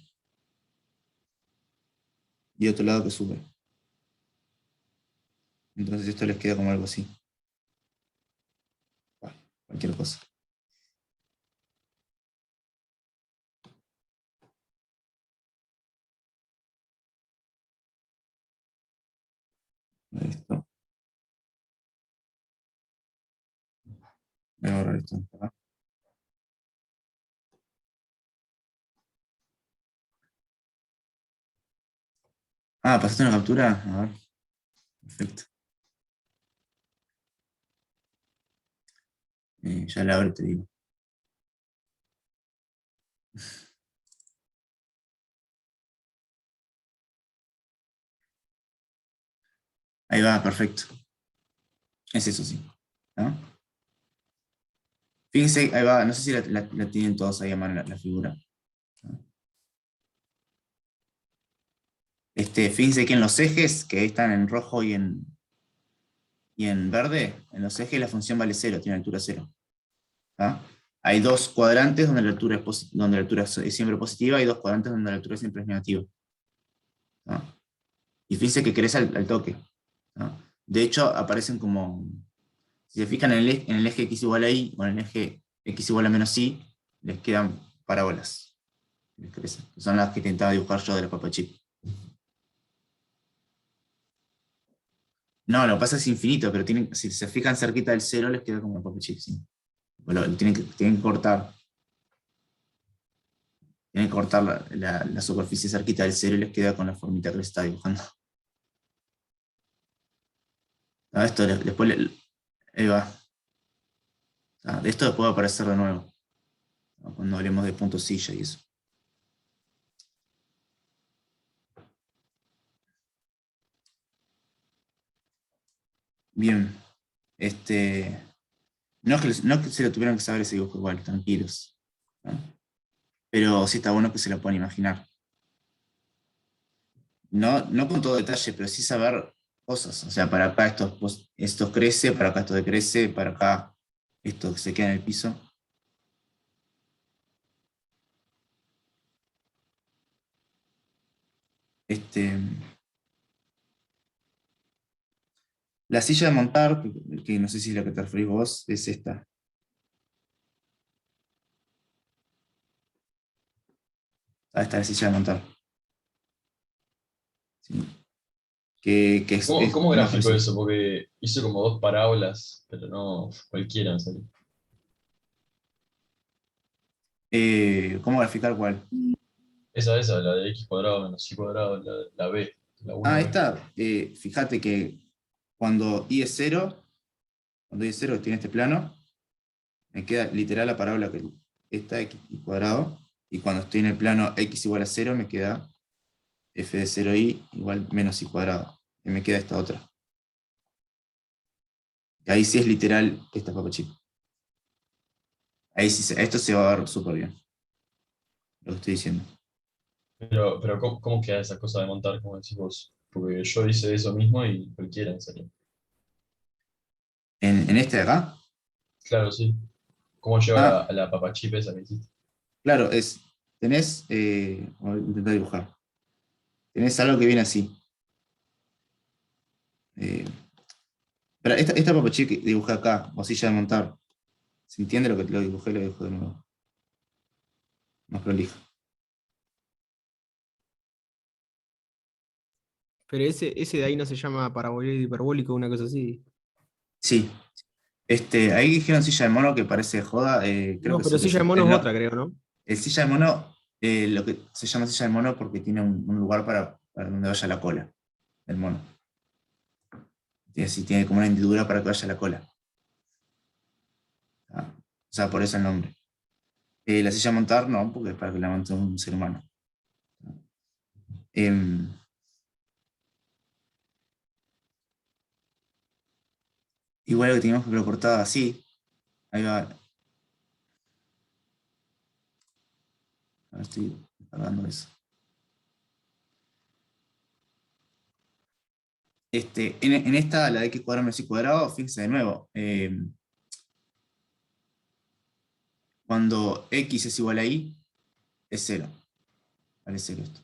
y otro lado que sube. Entonces esto les queda como algo así. Bueno, cualquier cosa. Esto. Voy a borrar esto. ¿Tá? Ah, ¿pasaste una captura? A ver. Perfecto. Ya la abro, te digo. Ahí va, perfecto. Es eso, sí. ¿No? Fíjense, ahí va, no sé si la tienen todos ahí a mano la figura. Fíjense que en los ejes, que ahí están en rojo y en verde, en los ejes la función vale 0, tiene altura 0. ¿Ah? Hay dos cuadrantes donde donde la altura es siempre positiva y dos cuadrantes donde la altura siempre es negativa. ¿Ah? Y fíjense que crece al toque. ¿Ah? De hecho, aparecen como, si se fijan en el eje x igual a y o en el eje x igual a menos y, les quedan parábolas. Les crecen. Son las que intentaba dibujar yo de la papa chip. No, lo que pasa es infinito, pero si se fijan cerquita del 0 les queda como una papa chip. ¿Sí? Tienen que cortar. Tienen que cortar la superficie cerquita del 0 y les queda con la formita que les está dibujando. Esto después ahí va. De esto después va a aparecer de nuevo, ¿no? Cuando hablemos de puntos silla y eso. Bien. No es que se lo tuvieran que saber ese dibujo igual, tranquilos. ¿No? Pero sí está bueno que se lo puedan imaginar. No con todo detalle, pero sí saber cosas. O sea, para acá esto crece, para acá esto decrece, para acá esto se queda en el piso. La silla de montar, que no sé si es la que te referís vos, es esta. Ahí está la silla de montar. ¿Sí? Que ¿Cómo más gráfico parecido. eso? Porque hizo como dos parábolas, pero no cualquiera, en serio. ¿Cómo graficar cuál? Esa, la de x cuadrado menos y cuadrado, la B, la Ah, 1B. esta, fíjate que cuando i es 0, cuando i es 0 tiene este plano, me queda literal la parábola que esta x cuadrado, y cuando estoy en el plano x igual a 0, me queda f de 0i igual menos i cuadrado. Y me queda esta otra. Y ahí sí es literal esta papa chip. Ahí sí, esto se va a ver súper bien, lo que estoy diciendo. Pero ¿cómo queda esa cosa de montar, como decís vos? Porque yo hice eso mismo y cualquiera, en serio. En este de acá, Claro, sí. ¿Cómo lleva ah, a la papachip esa que hiciste? claro, voy a intentar dibujar. Tenés algo que viene así. Eh, Pero esta papachi que dibujé acá, o silla de montar, ¿se entiende lo que lo dibujé de nuevo? Más prolijo. Pero ese de ahí no se llama paraboloide hiperbólico, una cosa así. Sí. Ahí dijeron silla de mono que parece joda. Creo No, que pero silla de mono es otra, creo, ¿no? el silla de mono, lo que se llama silla de mono porque tiene un lugar para donde vaya la cola del mono. Tiene como una hendidura para que vaya la cola. O sea, por eso el nombre. La silla de montar no, porque es para que la monte un ser humano. Em, Igual que teníamos que verlo cortado así. Ahí va. Ahora estoy cargando eso. En esta, la de x cuadrado menos y cuadrado, fíjense de nuevo. Cuando x es igual a y, es 0. Vale 0 esto.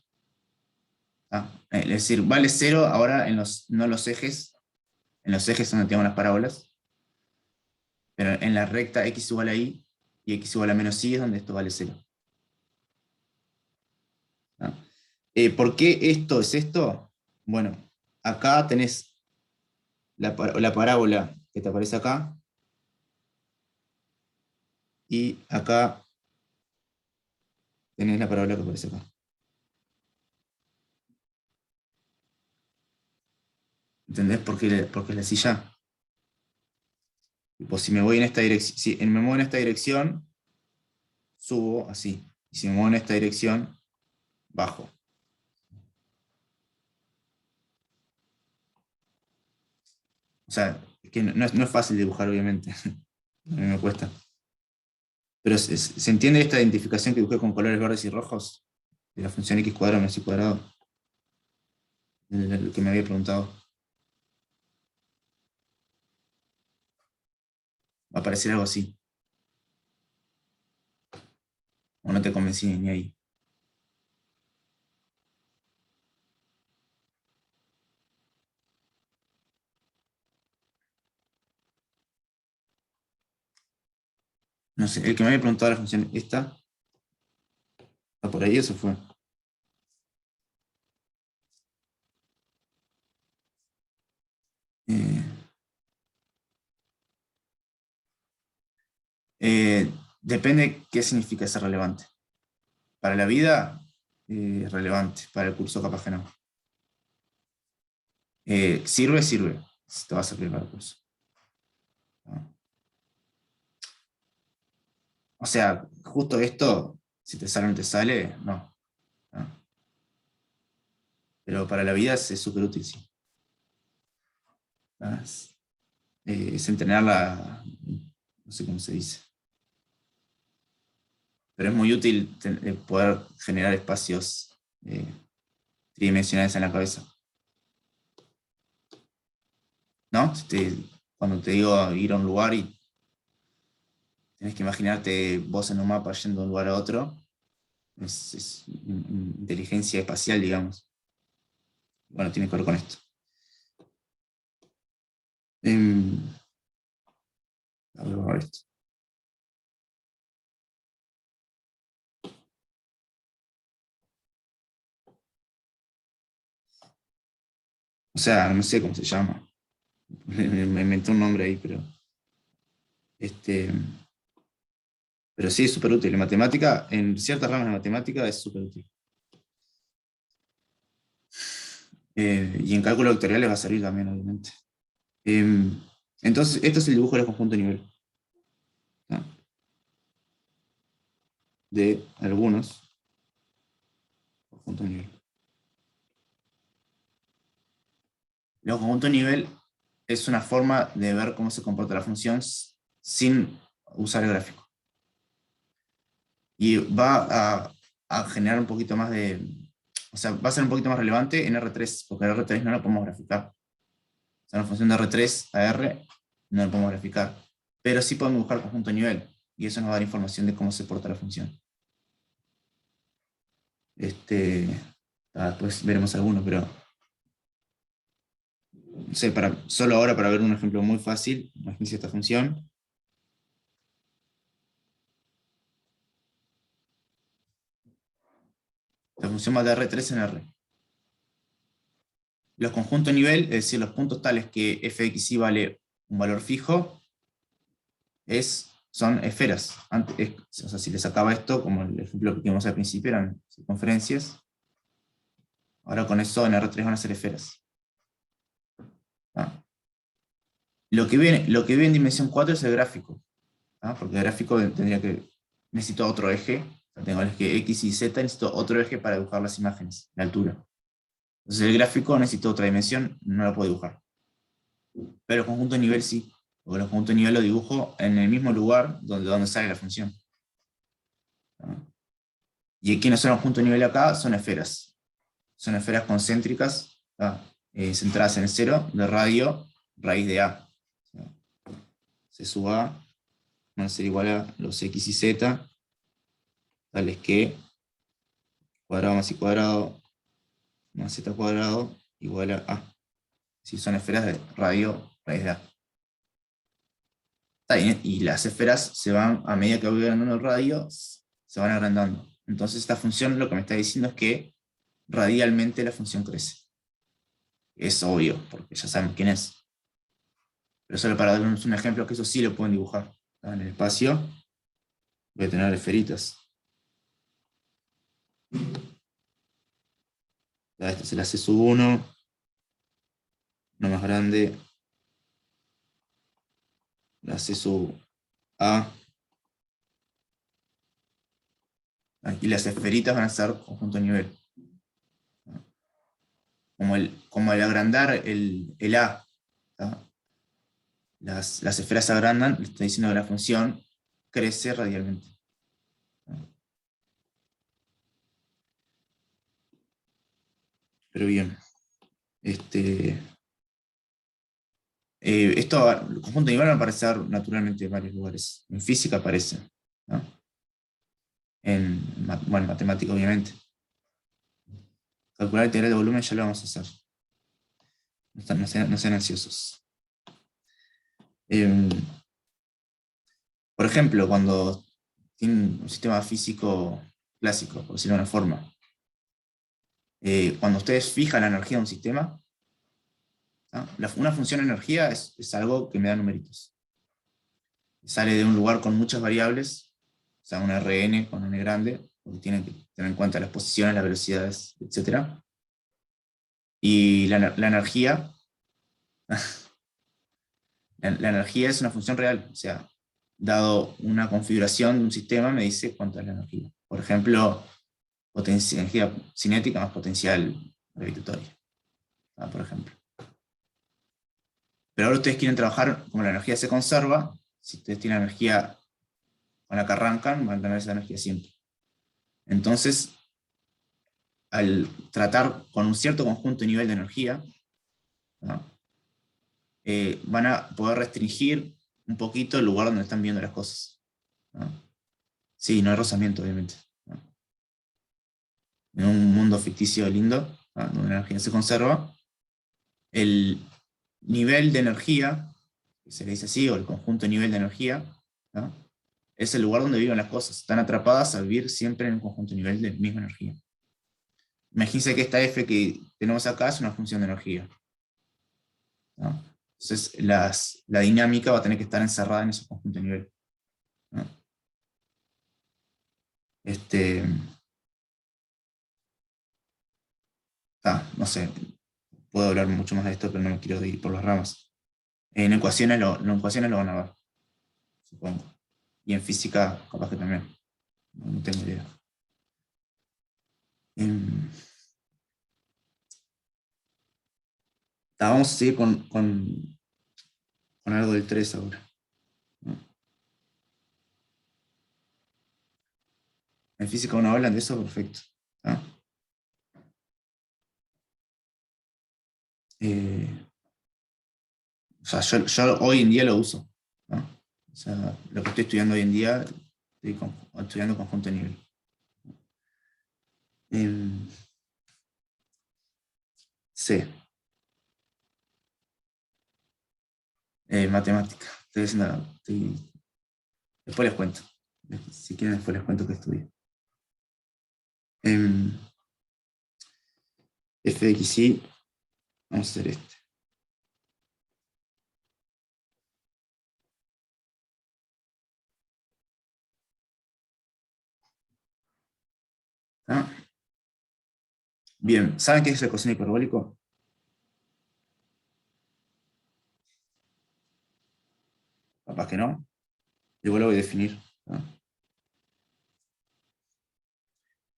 Es decir, vale 0 ahora no en los ejes. En los ejes donde tenemos las parábolas. Pero en la recta x igual a y x igual a menos y es donde esto vale 0. ¿Por qué esto es esto? Bueno, acá tenés la parábola que te aparece acá. Y acá tenés la parábola que aparece acá. ¿Entendés por qué es la silla? Pues si me voy en esta dirección, si me muevo en esta dirección, subo así. Y si me muevo en esta dirección, bajo. O sea, es que no es fácil dibujar, obviamente. A mí me cuesta. Pero ¿se entiende esta identificación que dibujé con colores verdes y rojos? De la función x cuadrado menos y cuadrado. El que me había preguntado. Va a aparecer algo así. O no te convencí ni ahí. No sé, el que me había preguntado la función esta. ¿Está por ahí? Eso fue. Depende qué significa ser relevante. Para la vida, relevante. Para el curso, capaz que no. Sirve. Si te va a servir para el curso. ¿No? O sea, justo esto, si te sale o no te sale, no. ¿No? Pero para la vida es súper útil, sí. ¿No? Es entrenarla, no sé cómo se dice. Pero es muy útil poder generar espacios tridimensionales en la cabeza. ¿No? Cuando te digo ir a un lugar y tenés que imaginarte vos en un mapa yendo de un lugar a otro, es inteligencia espacial, digamos. Bueno, tiene que ver con esto. A ver esto. O sea, no sé cómo se llama. Me inventé un nombre ahí, pero sí es súper útil. En matemática, en ciertas ramas de matemática es súper útil. Y en cálculo vectorial les va a servir también, obviamente. Entonces, esto es el dibujo del conjunto de nivel. ¿No? De algunos conjuntos de nivel. El conjunto de nivel es una forma de ver cómo se comporta la función sin usar el gráfico. Y va a generar un poquito más de... O sea, va a ser un poquito más relevante en R3, porque en R3 no lo podemos graficar. O sea, una función de R3 a R no lo podemos graficar. Pero sí podemos buscar conjunto de nivel. Y eso nos va a dar información de cómo se porta la función. Después veremos alguno, pero... no sé, solo ahora para ver un ejemplo muy fácil, imagínense esta función. La función va de R3 en R. Los conjuntos nivel, es decir, los puntos tales que fxy vale un valor fijo, son esferas. O sea, si le sacaba esto, como el ejemplo que vimos al principio, eran circunferencias. Ahora con eso en R3 van a ser esferas. ¿Ah? Lo que ve en dimensión 4 es el gráfico. ¿Ah? Porque el gráfico necesito otro eje. O sea, tengo el eje X y Z, necesito otro eje para dibujar las imágenes, la altura. Entonces el gráfico necesito otra dimensión, no lo puedo dibujar. Pero el conjunto de nivel sí. Porque el conjunto de nivel lo dibujo en el mismo lugar donde sale la función. ¿Ah? Y quiénes son los conjuntos de nivel acá, son esferas. Son esferas concéntricas, centradas en 0, de radio, raíz de A. C sub A van a ser igual a los X y Z, tales que cuadrado más y cuadrado más z cuadrado igual a A. Si son esferas de radio, raíz de A. Está bien, y las esferas se van, a medida que voy agrandando el radio, se van agrandando. Entonces esta función lo que me está diciendo es que radialmente la función crece. Es obvio, porque ya saben quién es. Pero solo para darles un ejemplo, que eso sí lo pueden dibujar. En el espacio voy a tener esferitas. Esta es la C sub 1, una más grande, la C sub A, y las esferitas van a ser conjunto nivel. Como al agrandar el A, ¿tá? Las esferas se agrandan, le estoy diciendo que la función crece radialmente. Pero bien, el conjunto de nivel va a aparecer naturalmente en varios lugares. En física aparece, ¿no? Bueno, en matemática obviamente. Calcular el integral de volumen ya lo vamos a hacer. No sean ansiosos. Por ejemplo, cuando tienen un sistema físico clásico, por decirlo de una forma, cuando ustedes fijan la energía de un sistema, ¿no? Una función de energía es algo que me da numeritos. Sale de un lugar con muchas variables, o sea, un Rn con n grande, porque tienen que tener en cuenta las posiciones, las velocidades, etc. Y la energía, la energía es una función real, o sea, dado una configuración de un sistema, me dice cuánto es la energía. Por ejemplo, energía cinética más potencial gravitatoria, por ejemplo. Pero ahora ustedes quieren trabajar, como la energía se conserva, si ustedes tienen energía con la que arrancan, van a tener esa energía siempre. Entonces, al tratar con un cierto conjunto de nivel de energía, ¿no? Van a poder restringir un poquito el lugar donde están viendo las cosas, ¿no? Sí, no hay rozamiento, obviamente, ¿no? En un mundo ficticio lindo, ¿no? Donde la energía se conserva, el nivel de energía, que se le dice así, o el conjunto de nivel de energía, ¿no? Es el lugar donde viven las cosas. Están atrapadas a vivir siempre en un conjunto de nivel de misma energía. Imagínense que esta F que tenemos acá es una función de energía, ¿no? Entonces la dinámica va a tener que estar encerrada en ese conjunto de nivel, ¿no? No sé, puedo hablar mucho más de esto, pero no me quiero ir por las ramas. En ecuaciones lo van a ver, supongo. Y en física, capaz que también. No tengo idea. Vamos a seguir con algo del 3 ahora, ¿no? En física uno habla de eso, perfecto, ¿no? O sea, yo hoy en día lo uso, ¿no? O sea, lo que estoy estudiando hoy en día, estoy estudiando conjunto de nivel. C. Matemática. Después les cuento. Si quieren, después les cuento que estudié. F de XY, vamos a hacer este. ¿Ah? Bien, ¿saben qué es el coseno hiperbólico? Capaz que no. Igual lo voy a definir. ¿Ah?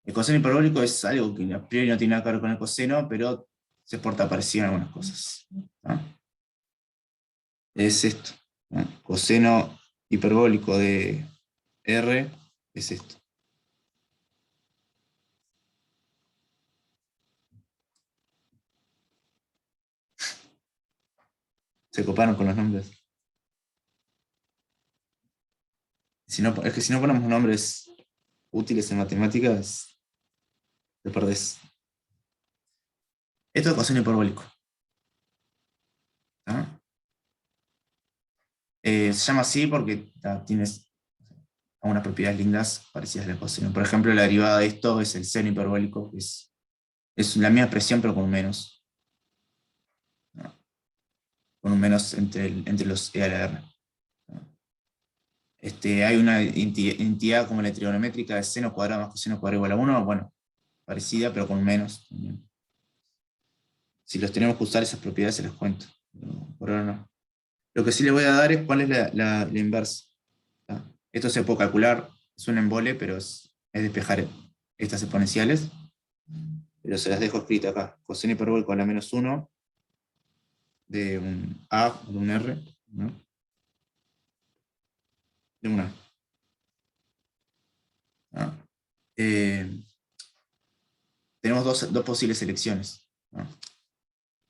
El coseno hiperbólico es algo que a priori no tiene nada que ver con el coseno, pero se porta parecido en algunas cosas. ¿Ah? Es esto. ¿Ah? Coseno hiperbólico de R es esto. Se coparon con los nombres. Es que si no ponemos nombres útiles en matemáticas, te perdés. Esto es coseno hiperbólico. ¿Ah? Se llama así porque tienes algunas propiedades lindas parecidas al coseno. Por ejemplo, la derivada de esto es el seno hiperbólico, que es la misma expresión pero con un menos. ¿No? Con un menos entre los e a la r. ¿No? Hay una entidad como la trigonométrica de seno cuadrado más coseno cuadrado igual a 1, bueno, parecida pero con un menos también. Si los tenemos que usar esas propiedades se las cuento, pero por ahora no. Lo que sí les voy a dar es cuál es la inversa. ¿Tá? Esto se puede calcular, es un embole, pero es despejar estas exponenciales. Pero se las dejo escritas acá. Coseno hiperbólico a la menos 1 de un A o de un R, ¿no? De un A. ¿No? Tenemos dos posibles selecciones, ¿no?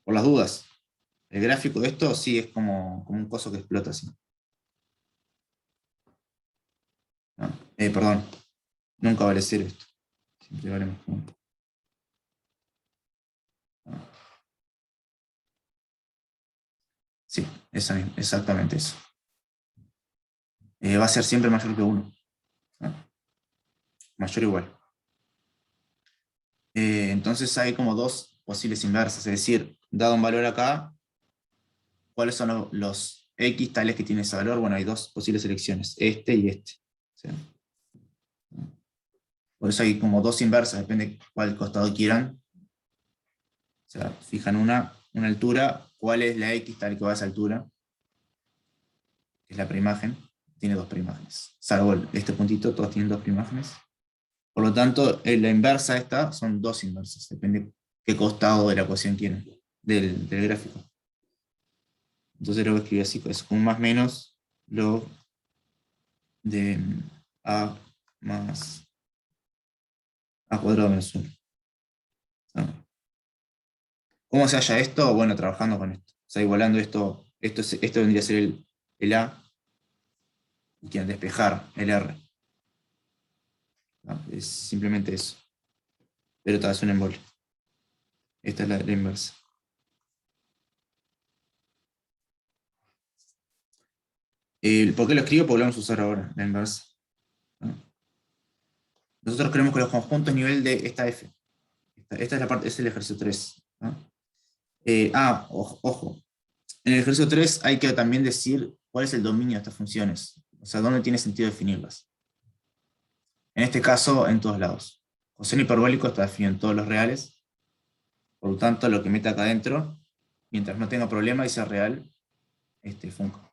Por las dudas, el gráfico de esto sí es como un coso que explota así. ¿No? Perdón, nunca vale 0 esto. Siempre vale más 1. ¿No? Sí, exactamente eso. Va a ser siempre mayor que 1. ¿No? Mayor o igual. Entonces hay como dos posibles inversas, es decir, dado un valor acá, ¿cuáles son los X tales que tiene ese valor? Bueno, hay dos posibles selecciones, este y este. ¿Sí? Por eso hay como dos inversas, depende cuál costado quieran. O sea, fijan una altura, ¿cuál es la X tal que va a esa altura? Que es la preimagen, tiene dos preimágenes. Salvo este puntito, todos tienen dos preimágenes. Por lo tanto, la inversa esta son dos inversas, depende qué costado de la ecuación quieren, del gráfico. Entonces lo voy a escribir así, es un más menos log de a más a cuadrado menos 1. ¿No? ¿Cómo se halla esto? Bueno, trabajando con esto. O sea, igualando esto vendría a ser el A, y quieren despejar el R. ¿No? Es simplemente eso. Pero tal es un embole. Esta es la inversa. ¿Por qué lo escribo? Porque lo vamos a usar ahora, la inversa. ¿No? Nosotros creemos que los conjuntos nivel de esta F. Esta es la parte, es el ejercicio 3. ¿No? Ojo. En el ejercicio 3 hay que también decir cuál es el dominio de estas funciones. O sea, dónde tiene sentido definirlas. En este caso, en todos lados. Coseno hiperbólico está definido en todos los reales. Por lo tanto, lo que meta acá adentro, mientras no tenga problema y sea real, funca.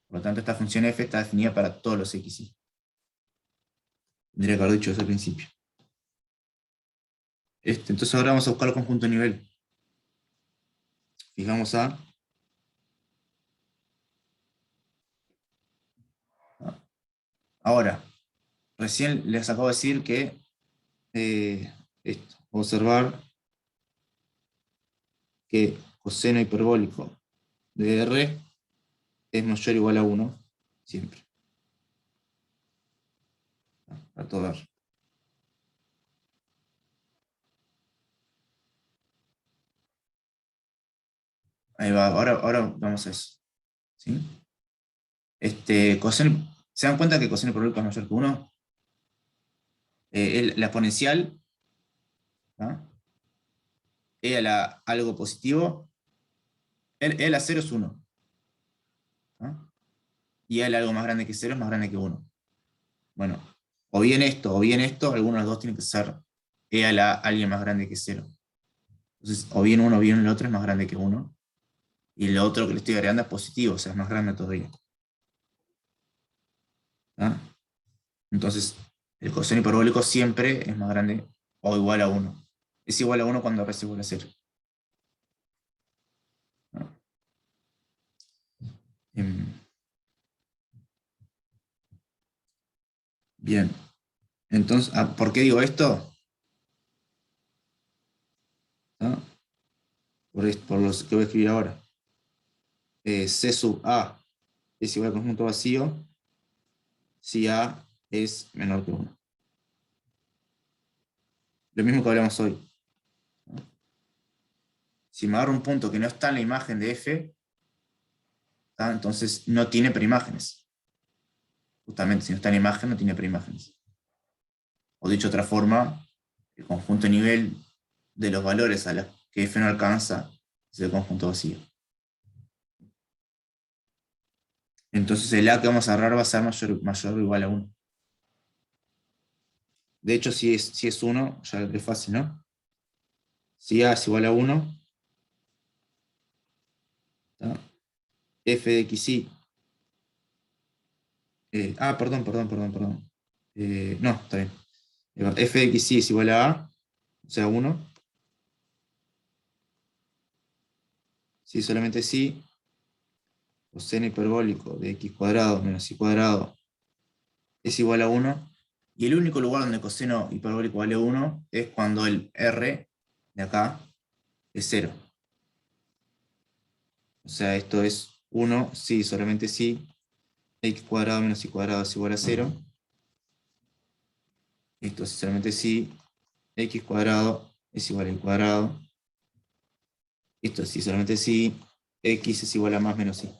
Por lo tanto, esta función f está definida para todos los x, y. Tendría que haber dicho eso al principio. Entonces ahora vamos a buscar el conjunto nivel. Fijamos a... Ahora, recién les acabo de decir que observar que coseno hiperbólico de R es mayor o igual a 1, siempre. A todo dar. Ahí va, ahora vamos a eso. ¿Sí? ¿Se dan cuenta que coseno hiperbólico es mayor que 1? La exponencial, ¿ah? E a la algo positivo, E a la 0 es 1. ¿Ah? Y E a la algo más grande que 0 es más grande que 1. Bueno, o bien esto, alguno de los dos tiene que ser E a la alguien más grande que 0. Entonces, o bien uno o bien el otro es más grande que 1. Y el otro que le estoy agregando es positivo, o sea, es más grande todavía. ¿Ah? Entonces, el coseno hiperbólico siempre es más grande o igual a 1. Es igual a 1 cuando R es igual a 0. ¿Ah? Bien. Entonces, ¿por qué digo esto? ¿Ah? Por los que voy a escribir ahora. C sub A es igual a conjunto vacío si A es menor que 1. Lo mismo que hablamos hoy. ¿No? Si me agarro un punto que no está en la imagen de F, ¿tá? Entonces no tiene preimágenes. Justamente, si no está en la imagen, no tiene preimágenes. O dicho de otra forma, el conjunto nivel de los valores a los que F no alcanza es el conjunto vacío. Entonces el A que vamos a agarrar va a ser mayor o igual a 1. De hecho, si es 1, ya es fácil, ¿no? Si A es igual a 1, ¿tá? F de xy. Perdón. No, está bien. F de xy es igual a, o sea, 1. Si solamente si, coseno hiperbólico de x cuadrado menos y cuadrado es igual a 1. Y el único lugar donde coseno hiperbólico vale 1 es cuando el R de acá es 0. O sea, esto es 1 si solamente si x cuadrado menos y cuadrado es igual a 0. Esto es solamente si x cuadrado es igual a y cuadrado. Esto es si solamente si x es igual a más menos y.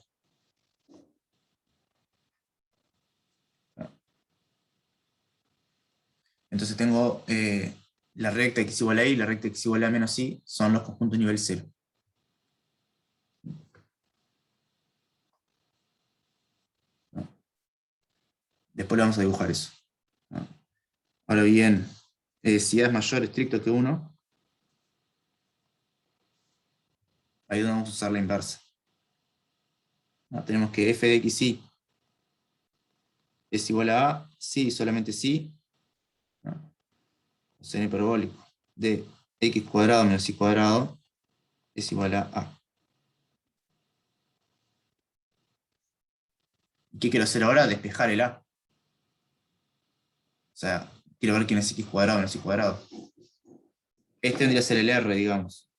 Entonces tengo la recta x igual a y y la recta x igual a menos y son los conjuntos nivel 0. ¿No? Después le vamos a dibujar eso. ¿No? Ahora bien, si A es mayor estricto que 1, ahí vamos a usar la inversa. ¿No? Tenemos que f de xy es igual a si, solamente si, ¿no? Coseno hiperbólico de x cuadrado menos y cuadrado es igual a. ¿Y qué quiero hacer ahora? Despejar el A. O sea, quiero ver quién es x cuadrado menos y cuadrado. Este tendría que ser el R, digamos.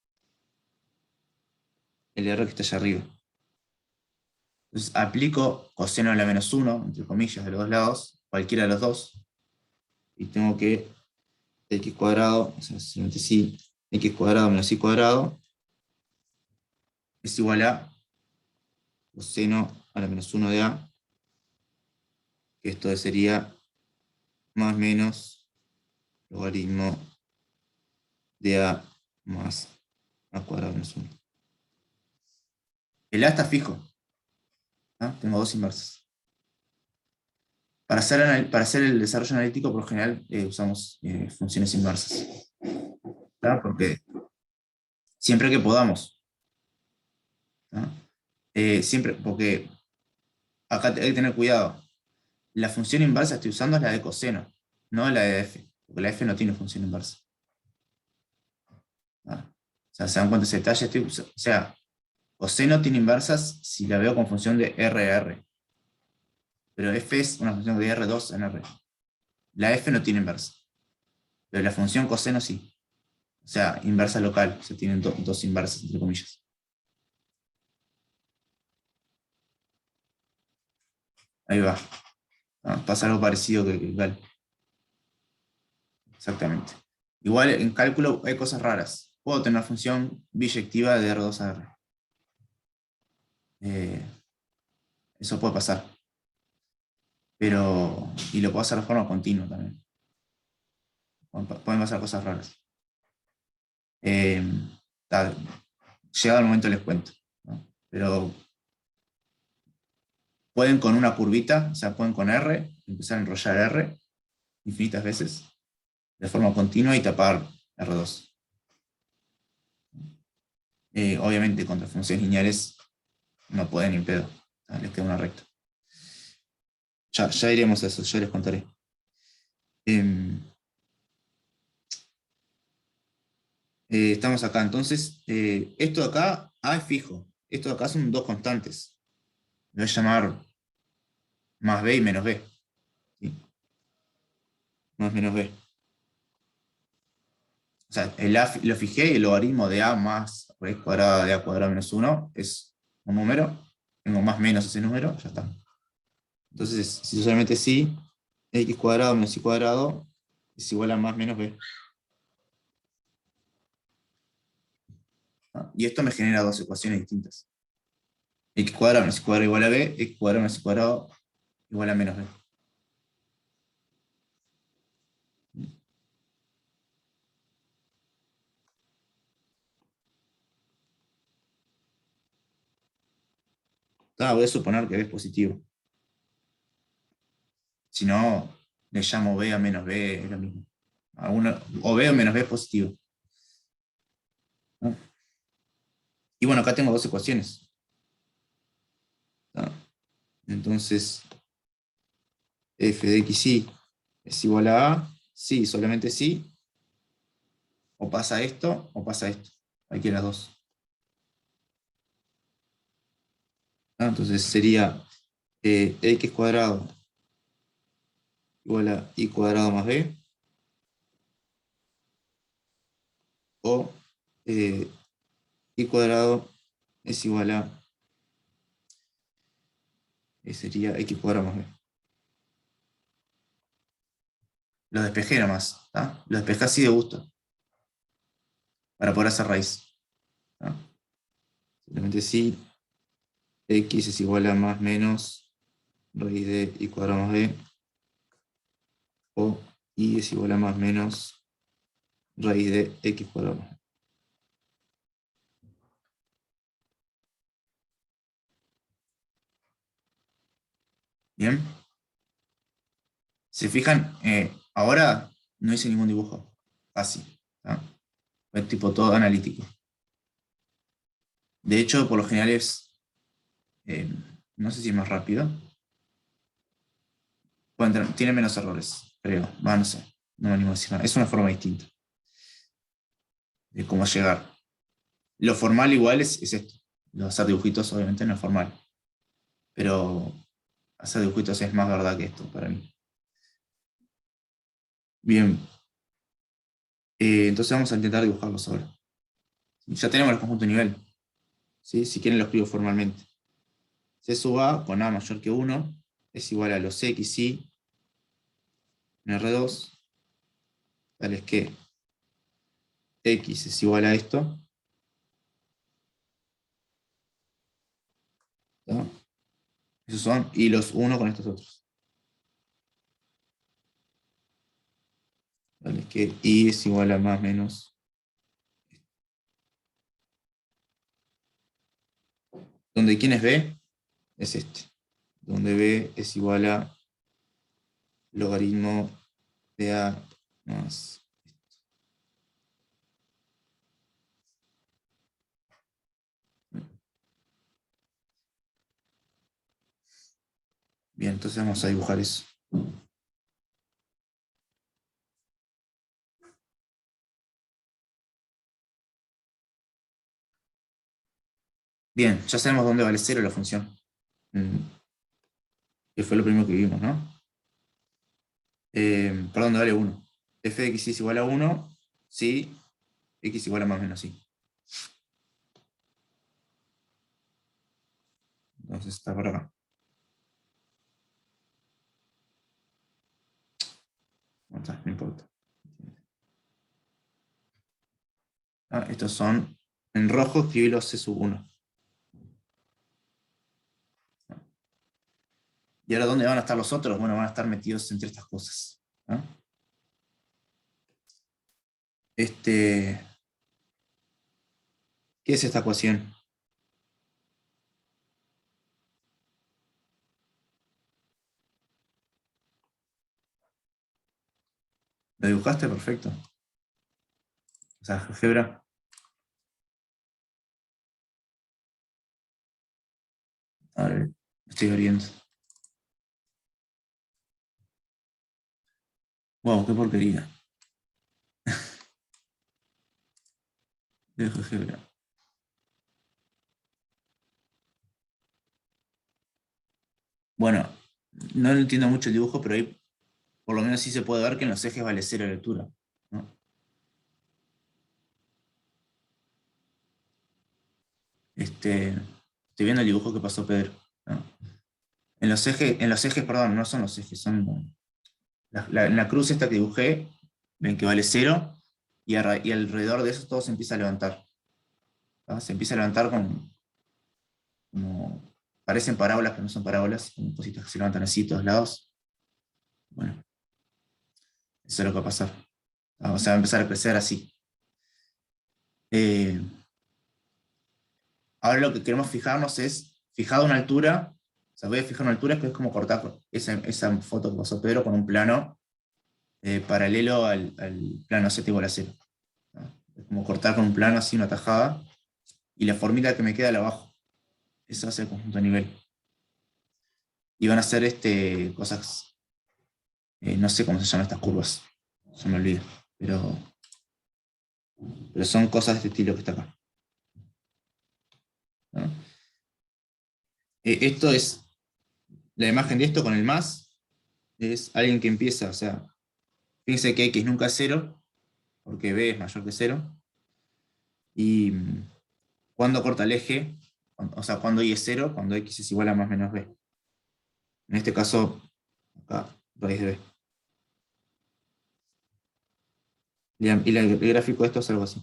El R que está allá arriba. Entonces aplico coseno a la menos 1, entre comillas, de los dos lados, cualquiera de los dos. Y tengo que x cuadrado, o sea, simplemente si x cuadrado menos y cuadrado es igual a coseno a la menos 1 de A, que esto sería más menos logaritmo de A más A cuadrado menos 1. El A está fijo. ¿Ah? Tengo dos inversas. Para hacer el desarrollo analítico, por lo general, usamos funciones inversas. ¿Tá? Porque siempre que podamos. ¿Tá? Siempre, porque acá hay que tener cuidado. La función inversa que estoy usando es la de coseno, no la de f, porque la f no tiene función inversa. ¿Tá? O sea, se dan cuenta de ese detalle. O sea, coseno tiene inversas si la veo con función de RR. Pero f es una función de R2 en R. La f no tiene inversa. Pero la función coseno sí. O sea, inversa local. O sea, tienen dos inversas, entre comillas. Ahí va. Pasa algo parecido que cal. Exactamente. Igual en cálculo hay cosas raras. Puedo tener una función biyectiva de R2 a R. Eso puede pasar. Pero, y lo puedo hacer de forma continua también. Pueden pasar cosas raras. Llegado el momento les cuento, ¿no? Pero pueden con una curvita, o sea, pueden con R, empezar a enrollar R infinitas veces, de forma continua y tapar R2. Obviamente contra funciones lineales no pueden ni pedo, les queda una recta. Ya iremos a eso, ya les contaré. Estamos acá, entonces, esto de acá, A es fijo, esto de acá son dos constantes. Lo voy a llamar más B y menos B. ¿Sí? Más menos B. O sea, el A lo fijé y el logaritmo de A más raíz cuadrada de A cuadrado menos 1 es un número. Tengo más menos ese número, ya está. Entonces, si solamente sí, x cuadrado menos y cuadrado es igual a más menos b. ¿Ah? Y esto me genera dos ecuaciones distintas. X cuadrado menos y cuadrado igual a b, x cuadrado menos y cuadrado igual a menos b. Voy a suponer que b es positivo. Si no, le llamo b a menos b, es lo mismo. O b o menos b es positivo. ¿No? Y bueno, acá tengo dos ecuaciones. ¿No? Entonces, f de xy es igual a sí, solamente sí. O pasa esto, o pasa esto. Cualquiera de las dos. Entonces sería x cuadrado igual a y cuadrado más b. O y cuadrado es igual a sería x cuadrado más b. Lo despejé nomás. Lo despejé así de gusto. Para poder hacer raíz. Simplemente si x es igual a más menos raíz de y cuadrado más b. O y es igual a más menos raíz de x cuadrado más b. Bien. Se fijan, ahora no hice ningún dibujo. Casi. Fue tipo todo analítico. De hecho, por lo general es, no sé si es más rápido. Tiene menos errores, creo. No sé. No me animo a decir nada. Es una forma distinta de cómo llegar. Lo formal igual es esto. Lo de hacer dibujitos obviamente no es formal. Pero hacer dibujitos es más verdad que esto para mí. Bien. Entonces vamos a intentar dibujarlos ahora. Ya tenemos el conjunto nivel. ¿Sí? Si quieren lo escribo formalmente. C sub A con A mayor que 1 es igual a los xy en R2, tales que x es igual a esto. ¿No? Esos son, y los 1 con estos otros. Tales que y es igual a más menos. Donde quién es b, es este. Donde b es igual a logaritmo de a más. Bien, entonces vamos a dibujar eso. Bien, ya sabemos dónde vale 0 la función. Que fue lo primero que vimos, ¿no? Perdón, dónde vale 1. F de x es igual a 1, si x igual a más o menos y. Entonces está por acá. No importa. Estos son, en rojo escribí los C sub 1. ¿Y ahora dónde van a estar los otros? Bueno, van a estar metidos entre estas cosas, ¿no? ¿Qué es esta ecuación? ¿Lo dibujaste? Perfecto. O sea, álgebra. A ver, me estoy abriendo. Wow, qué porquería. De álgebra. Bueno, no entiendo mucho el dibujo, pero ahí por lo menos sí se puede ver que en los ejes vale 0 la altura, ¿no? Estoy viendo el dibujo que pasó Pedro, ¿no? En los ejes, perdón, no son los ejes, son en la cruz esta que dibujé, ven que vale 0, y alrededor de eso todo se empieza a levantar, ¿no? Se empieza a levantar como parecen parábolas, pero no son parábolas, como cositas que se levantan así a todos lados. Bueno, eso es lo que va a pasar. O sea, va a empezar a crecer así. Eh, Ahora lo que queremos fijarnos es, fijado una altura, o sea, voy a fijar una altura que es como cortar esa foto que pasó Pedro con un plano paralelo al plano Z igual a 0, ¿no? Es como cortar con un plano así, una tajada, y la formita que me queda al abajo. Eso va a ser el conjunto a nivel. Y van a ser cosas, no sé cómo se llaman estas curvas, se me olvida, pero son cosas de este estilo que está acá, ¿no? Esto es, la imagen de esto con el más, es alguien que empieza, o sea, fíjense que X nunca es 0, porque B es mayor que 0, y cuando corta el eje, o sea, cuando Y es 0, cuando X es igual a más menos B. En este caso, acá, raíz de B. El gráfico de esto es algo así.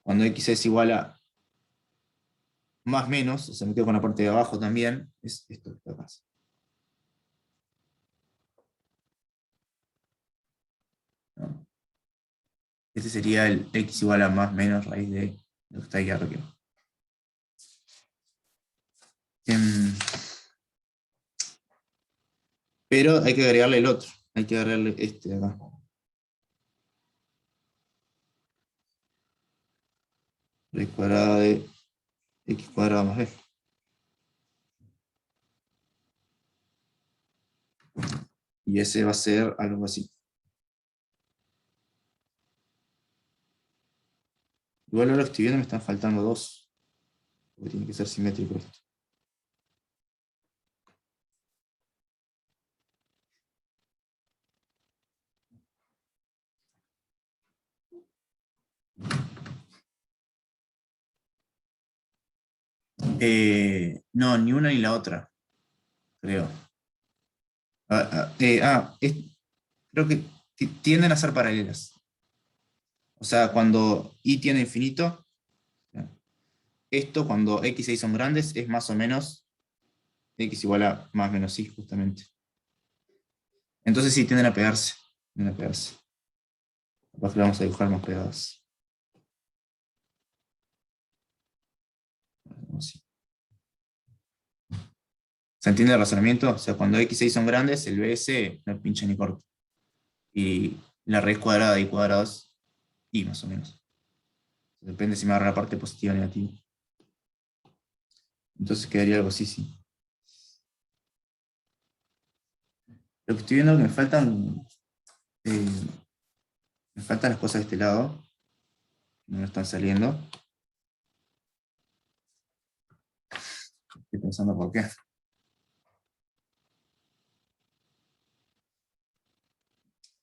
Cuando X es igual a más menos, o sea, me quedo con la parte de abajo también, es esto que está acá. ¿No? Este sería el X igual a más menos raíz de lo que está ahí arriba. Pero hay que agregarle el otro, hay que agregarle este de acá. Raíz cuadrada de X cuadrado más B. Y ese va a ser algo así. Igual ahora que estoy viendo me están faltando 2, porque tiene que ser simétrico esto. No, ni una ni la otra, creo. Creo que tienden a ser paralelas. O sea, cuando y tiene infinito, esto cuando x y y son grandes es más o menos x igual a más menos y, justamente. Entonces sí, tienden a pegarse. Tienden a pegarse. Capaz que lo vamos a dibujar más pegadas. Así. ¿Se entiende el razonamiento? O sea, cuando x y y son grandes, el BS no pincha ni corta. Y la raíz cuadrada de y cuadrados, y más o menos. Depende si me agarra la parte positiva o negativa. Entonces quedaría algo así, sí. Lo que estoy viendo es que me faltan las cosas de este lado. No me están saliendo. Estoy pensando por qué.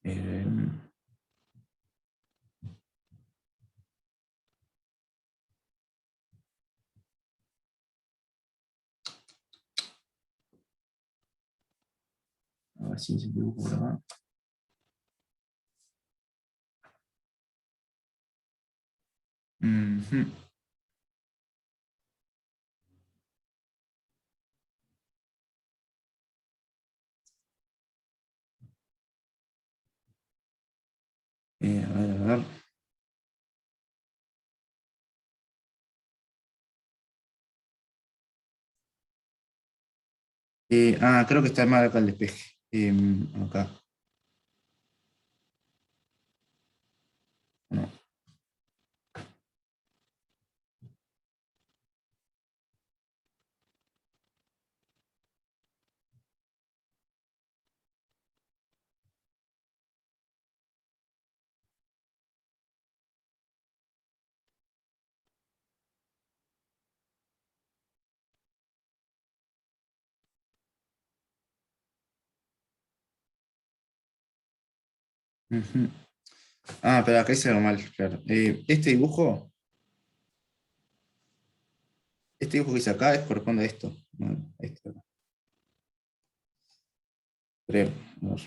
Eh, a ver si se dibujo por acá. Ujú. Creo que está mal acá el despeje. Acá. No. Ujú. Pero acá hice algo mal, claro. Este dibujo que hice acá corresponde a esto. Bueno, a esto. Creo. A ver.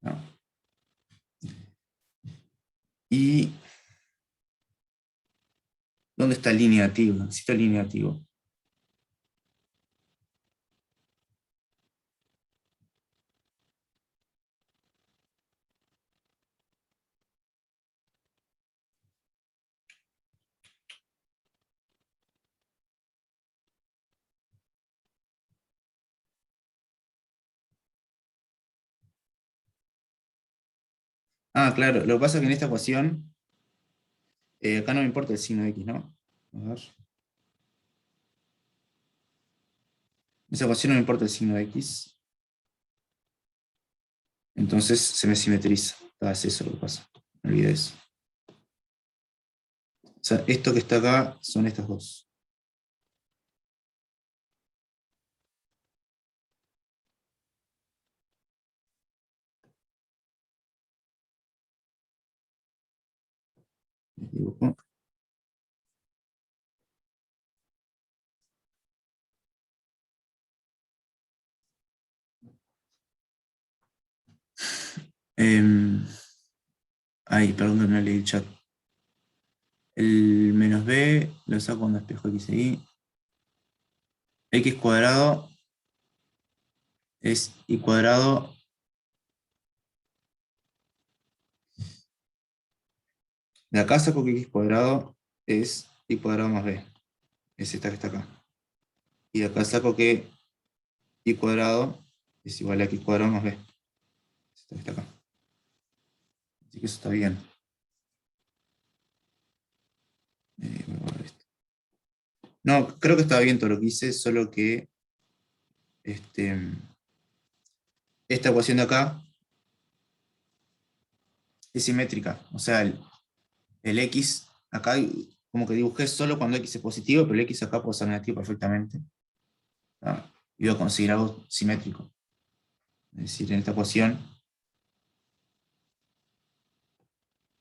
No. ¿Y dónde está el lineativo? Necesito el lineativo. Claro. Lo que pasa es que en esta ecuación, acá no me importa el signo de X, ¿no? A ver. En esa ecuación no me importa el signo de X. Entonces se me simetriza. Es eso lo que pasa. No olvidé eso. O sea, esto que está acá son estas dos. Me equivoco. Perdón que no leí el chat. El menos b lo saco cuando espejo x y x cuadrado es y cuadrado. De acá saco que x cuadrado es y cuadrado más b. Es esta que está acá. Y de acá saco que y cuadrado es igual a x cuadrado más b. Es esta que está acá. Así que eso está bien. Voy a borrar esto. No, creo que estaba bien todo lo que hice, solo que esta ecuación de acá es simétrica. O sea, el x acá como que dibujé solo cuando x es positivo, pero el x acá puede ser negativo perfectamente. Y voy a conseguir algo simétrico. Es decir, en esta ecuación,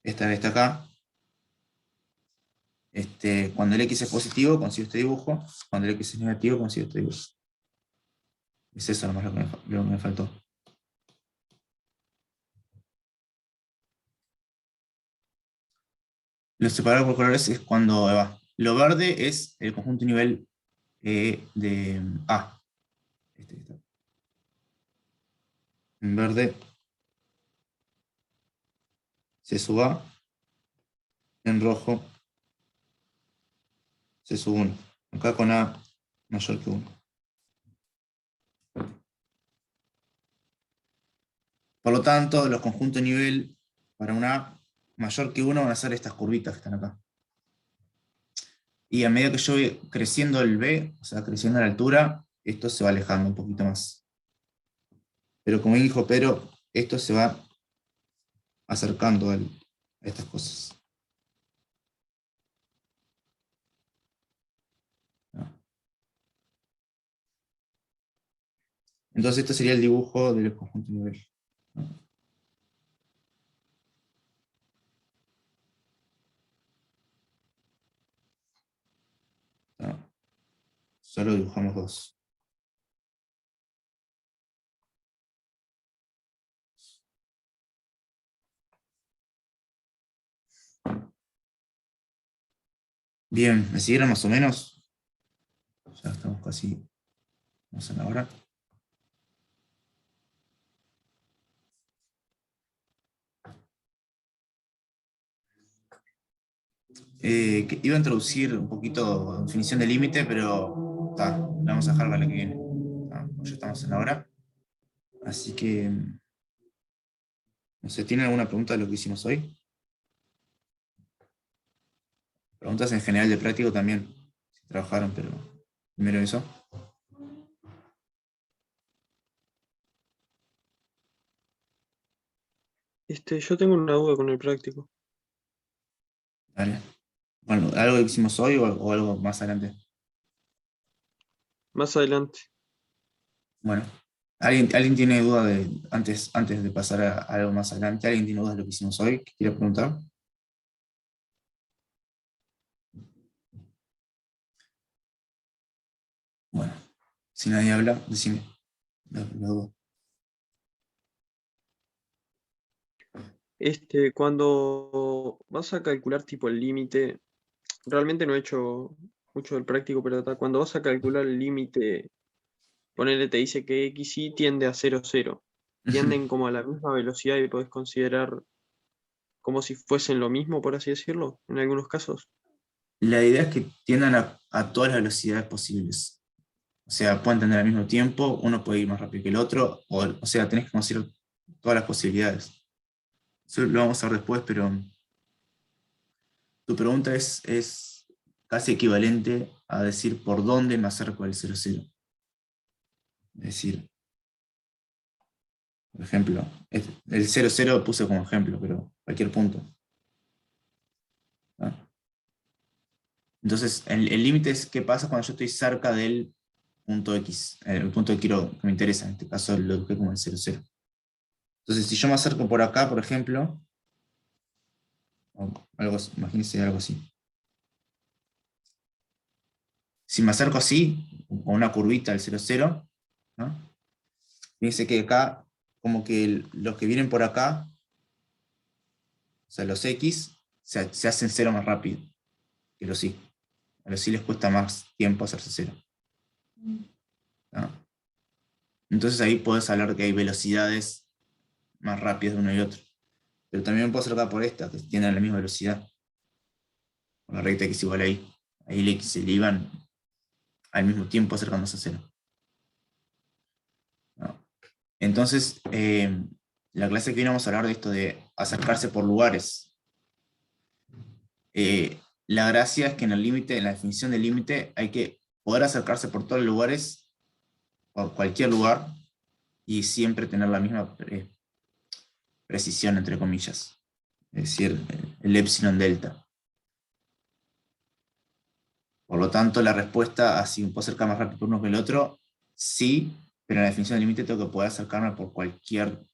esta que está acá, cuando el x es positivo, consigo este dibujo. Cuando el x es negativo, consigo este dibujo. Es eso nomás lo que me faltó. Lo separado por colores es cuando va. Lo verde es el conjunto nivel de A. Este que está. En verde se suba A. En rojo se sube 1. Acá con A mayor que 1. Por lo tanto, los conjuntos nivel para una A mayor que 1 van a ser estas curvitas que están acá. Y a medida que yo voy creciendo el B, o sea, creciendo la altura, esto se va alejando un poquito más. Pero como dijo Pedro, esto se va acercando a estas cosas. Entonces este sería el dibujo del conjunto nivel. Solo dibujamos dos. Bien, ¿me siguieron más o menos? Ya estamos casi, vamos a la hora. Que iba a introducir un poquito definición de límite, pero la vamos a dejar para la que viene. Ya estamos en la hora. Así que, no sé, ¿tienen alguna pregunta de lo que hicimos hoy? Preguntas en general de práctico también, si trabajaron, pero primero eso. Yo tengo una duda con el práctico. Dale. Bueno, ¿algo que hicimos hoy o algo más adelante? Más adelante. Bueno, ¿alguien tiene duda antes de pasar a algo más adelante? ¿Alguien tiene dudas de lo que hicimos hoy? ¿Qué quiere preguntar? Bueno, si nadie habla, decime la duda. Cuando vas a calcular tipo el límite, realmente no he hecho mucho del práctico, pero cuando vas a calcular el límite, ponele, te dice que x y tiende a 0, 0. Tienden como a la misma velocidad y podés considerar como si fuesen lo mismo, por así decirlo, en algunos casos. La idea es que tiendan a todas las velocidades posibles. O sea, pueden tener al mismo tiempo, uno puede ir más rápido que el otro, o sea, tenés que considerar todas las posibilidades. Eso lo vamos a ver después, pero tu pregunta es casi equivalente a decir por dónde me acerco al 0, 0. Es decir, por ejemplo, el 0, 0 puse como ejemplo, pero cualquier punto. ¿No? Entonces, el límite es qué pasa cuando yo estoy cerca del punto X, el punto que me interesa, en este caso lo dibujé como el 0, 0. Entonces, si yo me acerco por acá, por ejemplo, imagínense algo así. Si me acerco así, con una curvita al 0, 0, ¿no? Fíjense que acá, como que los que vienen por acá, o sea, los X, se hacen 0 más rápido que los Y. A los Y les cuesta más tiempo hacerse 0. ¿No? Entonces ahí podés hablar que hay velocidades más rápidas de uno y otro. Pero también me puedo acercar por esta, que tienen la misma velocidad. Por la recta X igual ahí. Ahí el X y el Y van al mismo tiempo acercándose a 0. ¿No? Entonces, la clase que viene vamos a hablar de esto de acercarse por lugares. La gracia es que en el límite, en la definición del límite, hay que poder acercarse por todos los lugares, por cualquier lugar, y siempre tener la misma precisión, entre comillas. Es decir, el epsilon delta. Por lo tanto, la respuesta a si me puedo acercar más rápido por uno que el otro, sí, pero en la definición del límite tengo que poder acercarme por cualquier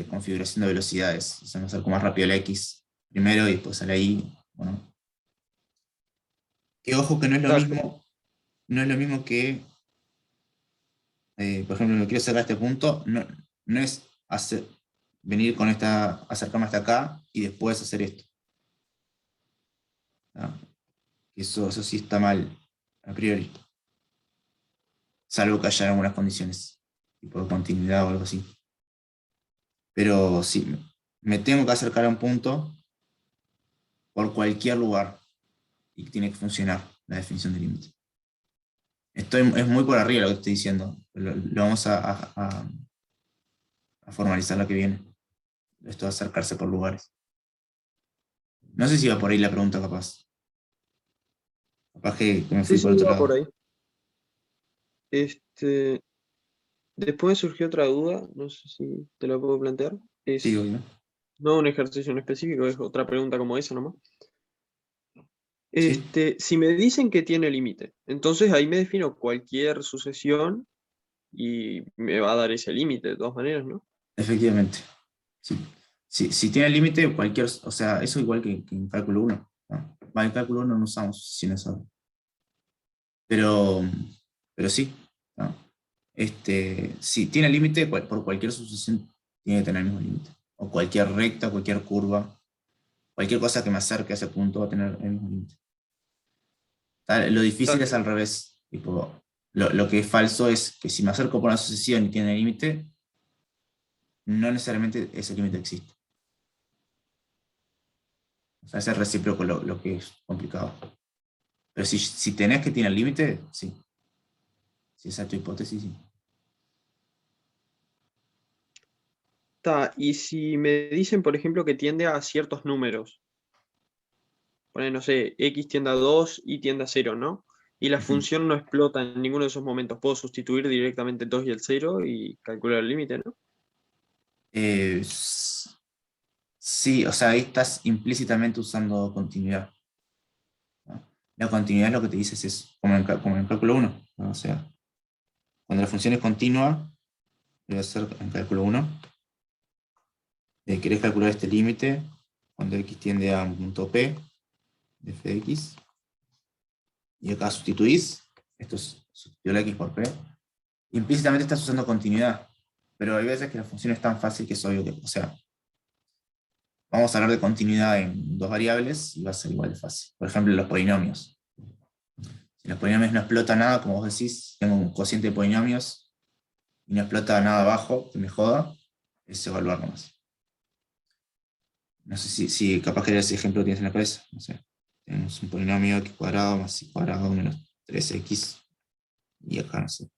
configuración de velocidades. O sea, me acerco más rápido a la X primero y después a la Y. Bueno. Que ojo que no es lo mismo que, por ejemplo, me quiero acercar a este punto, no es venir con acercarme hasta acá y después hacer esto. ¿No? Eso sí está mal, a priori. Salvo que haya algunas condiciones, tipo de continuidad o algo así. Pero sí, me tengo que acercar a un punto por cualquier lugar y tiene que funcionar la definición de límite. Es muy por arriba lo que estoy diciendo. Lo vamos a formalizar la que viene. Esto de acercarse por lugares. No sé si va por ahí la pregunta, capaz. Capaz que me fui Sí, por otro va lado. por ahí. Después me surgió otra duda, no sé si te la puedo plantear. Sí, obvio. No un ejercicio en específico, es otra pregunta como esa nomás. Sí, Si me dicen que tiene límite, entonces ahí me defino cualquier sucesión y me va a dar ese límite de todas maneras, ¿no? efectivamente. Sí. Si tiene límite, o sea, eso igual que en cálculo 1. ¿No? En cálculo 1 no usamos sucesiones ahora. Pero sí. ¿No? Si tiene límite, por cualquier sucesión tiene que tener el mismo límite. O cualquier recta, cualquier curva, cualquier cosa que me acerque a ese punto va a tener el mismo límite. Lo difícil es al revés. Tipo, lo que es falso es que si me acerco por una sucesión y tiene límite, no necesariamente ese límite existe. O sea, es recíproco lo que es complicado. Pero si tenés que tiene el límite, sí. Si esa es tu hipótesis, sí. Y si me dicen, por ejemplo, que tiende a ciertos números, poner, no sé, x tiende a 2 y tiende a 0, ¿no? Y la Ujú. función no explota en ninguno de esos momentos. Puedo sustituir directamente el 2 y el 0 y calcular el límite, ¿no? Sí, o sea, ahí estás implícitamente usando continuidad, ¿no? La continuidad lo que te dice es como en el cálculo 1, ¿no? O sea, cuando la función es continua, debe ser en cálculo 1, querés calcular este límite cuando x tiende a un punto P de f de x, y acá sustituís, esto es sustituir la x por P, implícitamente estás usando continuidad, pero hay veces que la función es tan fácil que es obvio que, o sea, vamos a hablar de continuidad en dos variables y va a ser igual de fácil. Por ejemplo, los polinomios. Si los polinomios no explota nada, como vos decís, tengo un cociente de polinomios y no explota nada abajo, que me joda, es evaluar nomás. No sé si capaz que ese ejemplo lo tienes en la cabeza. No sé. Tenemos un polinomio x cuadrado más y cuadrado menos 3x. Y acá, no sé.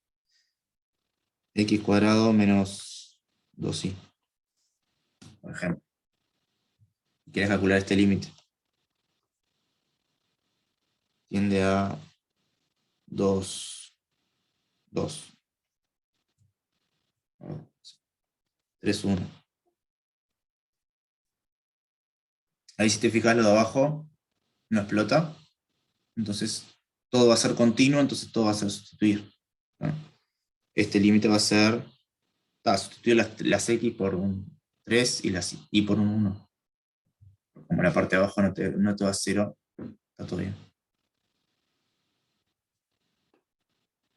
X cuadrado menos 2y, por ejemplo. Y quieres calcular este límite. Tiende a 2, 2. 3, 1. Ahí si te fijas lo de abajo, no explota. Entonces todo va a ser continuo, entonces todo va a ser sustituir, ¿no? Este límite va a ser sustituir las x por un 3 y las y por un 1. Como la parte de abajo no te va a 0, está todo bien.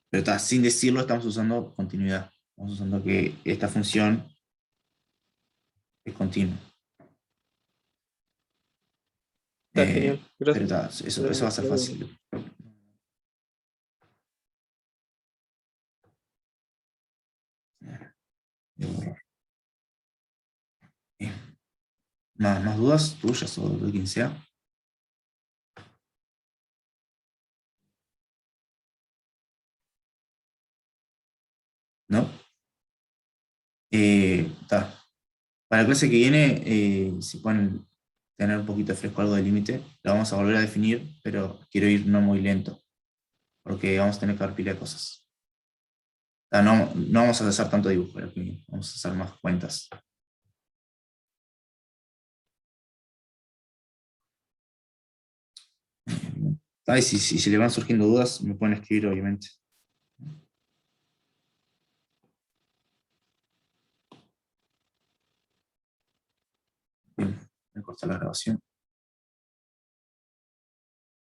Pero sin decirlo estamos usando continuidad. Estamos usando que esta función es continua. Está genial. Pero Gracias. eso va a ser fácil. ¿Más dudas tuyas o de quien sea? ¿No? Para la clase que viene, si pueden tener un poquito fresco algo de límite, la vamos a volver a definir, pero quiero ir no muy lento, porque vamos a tener que dar pila de cosas. No vamos a hacer tanto dibujo, vamos a hacer más cuentas. Si le van surgiendo dudas, me pueden escribir, obviamente. Bien, voy a cortar la grabación.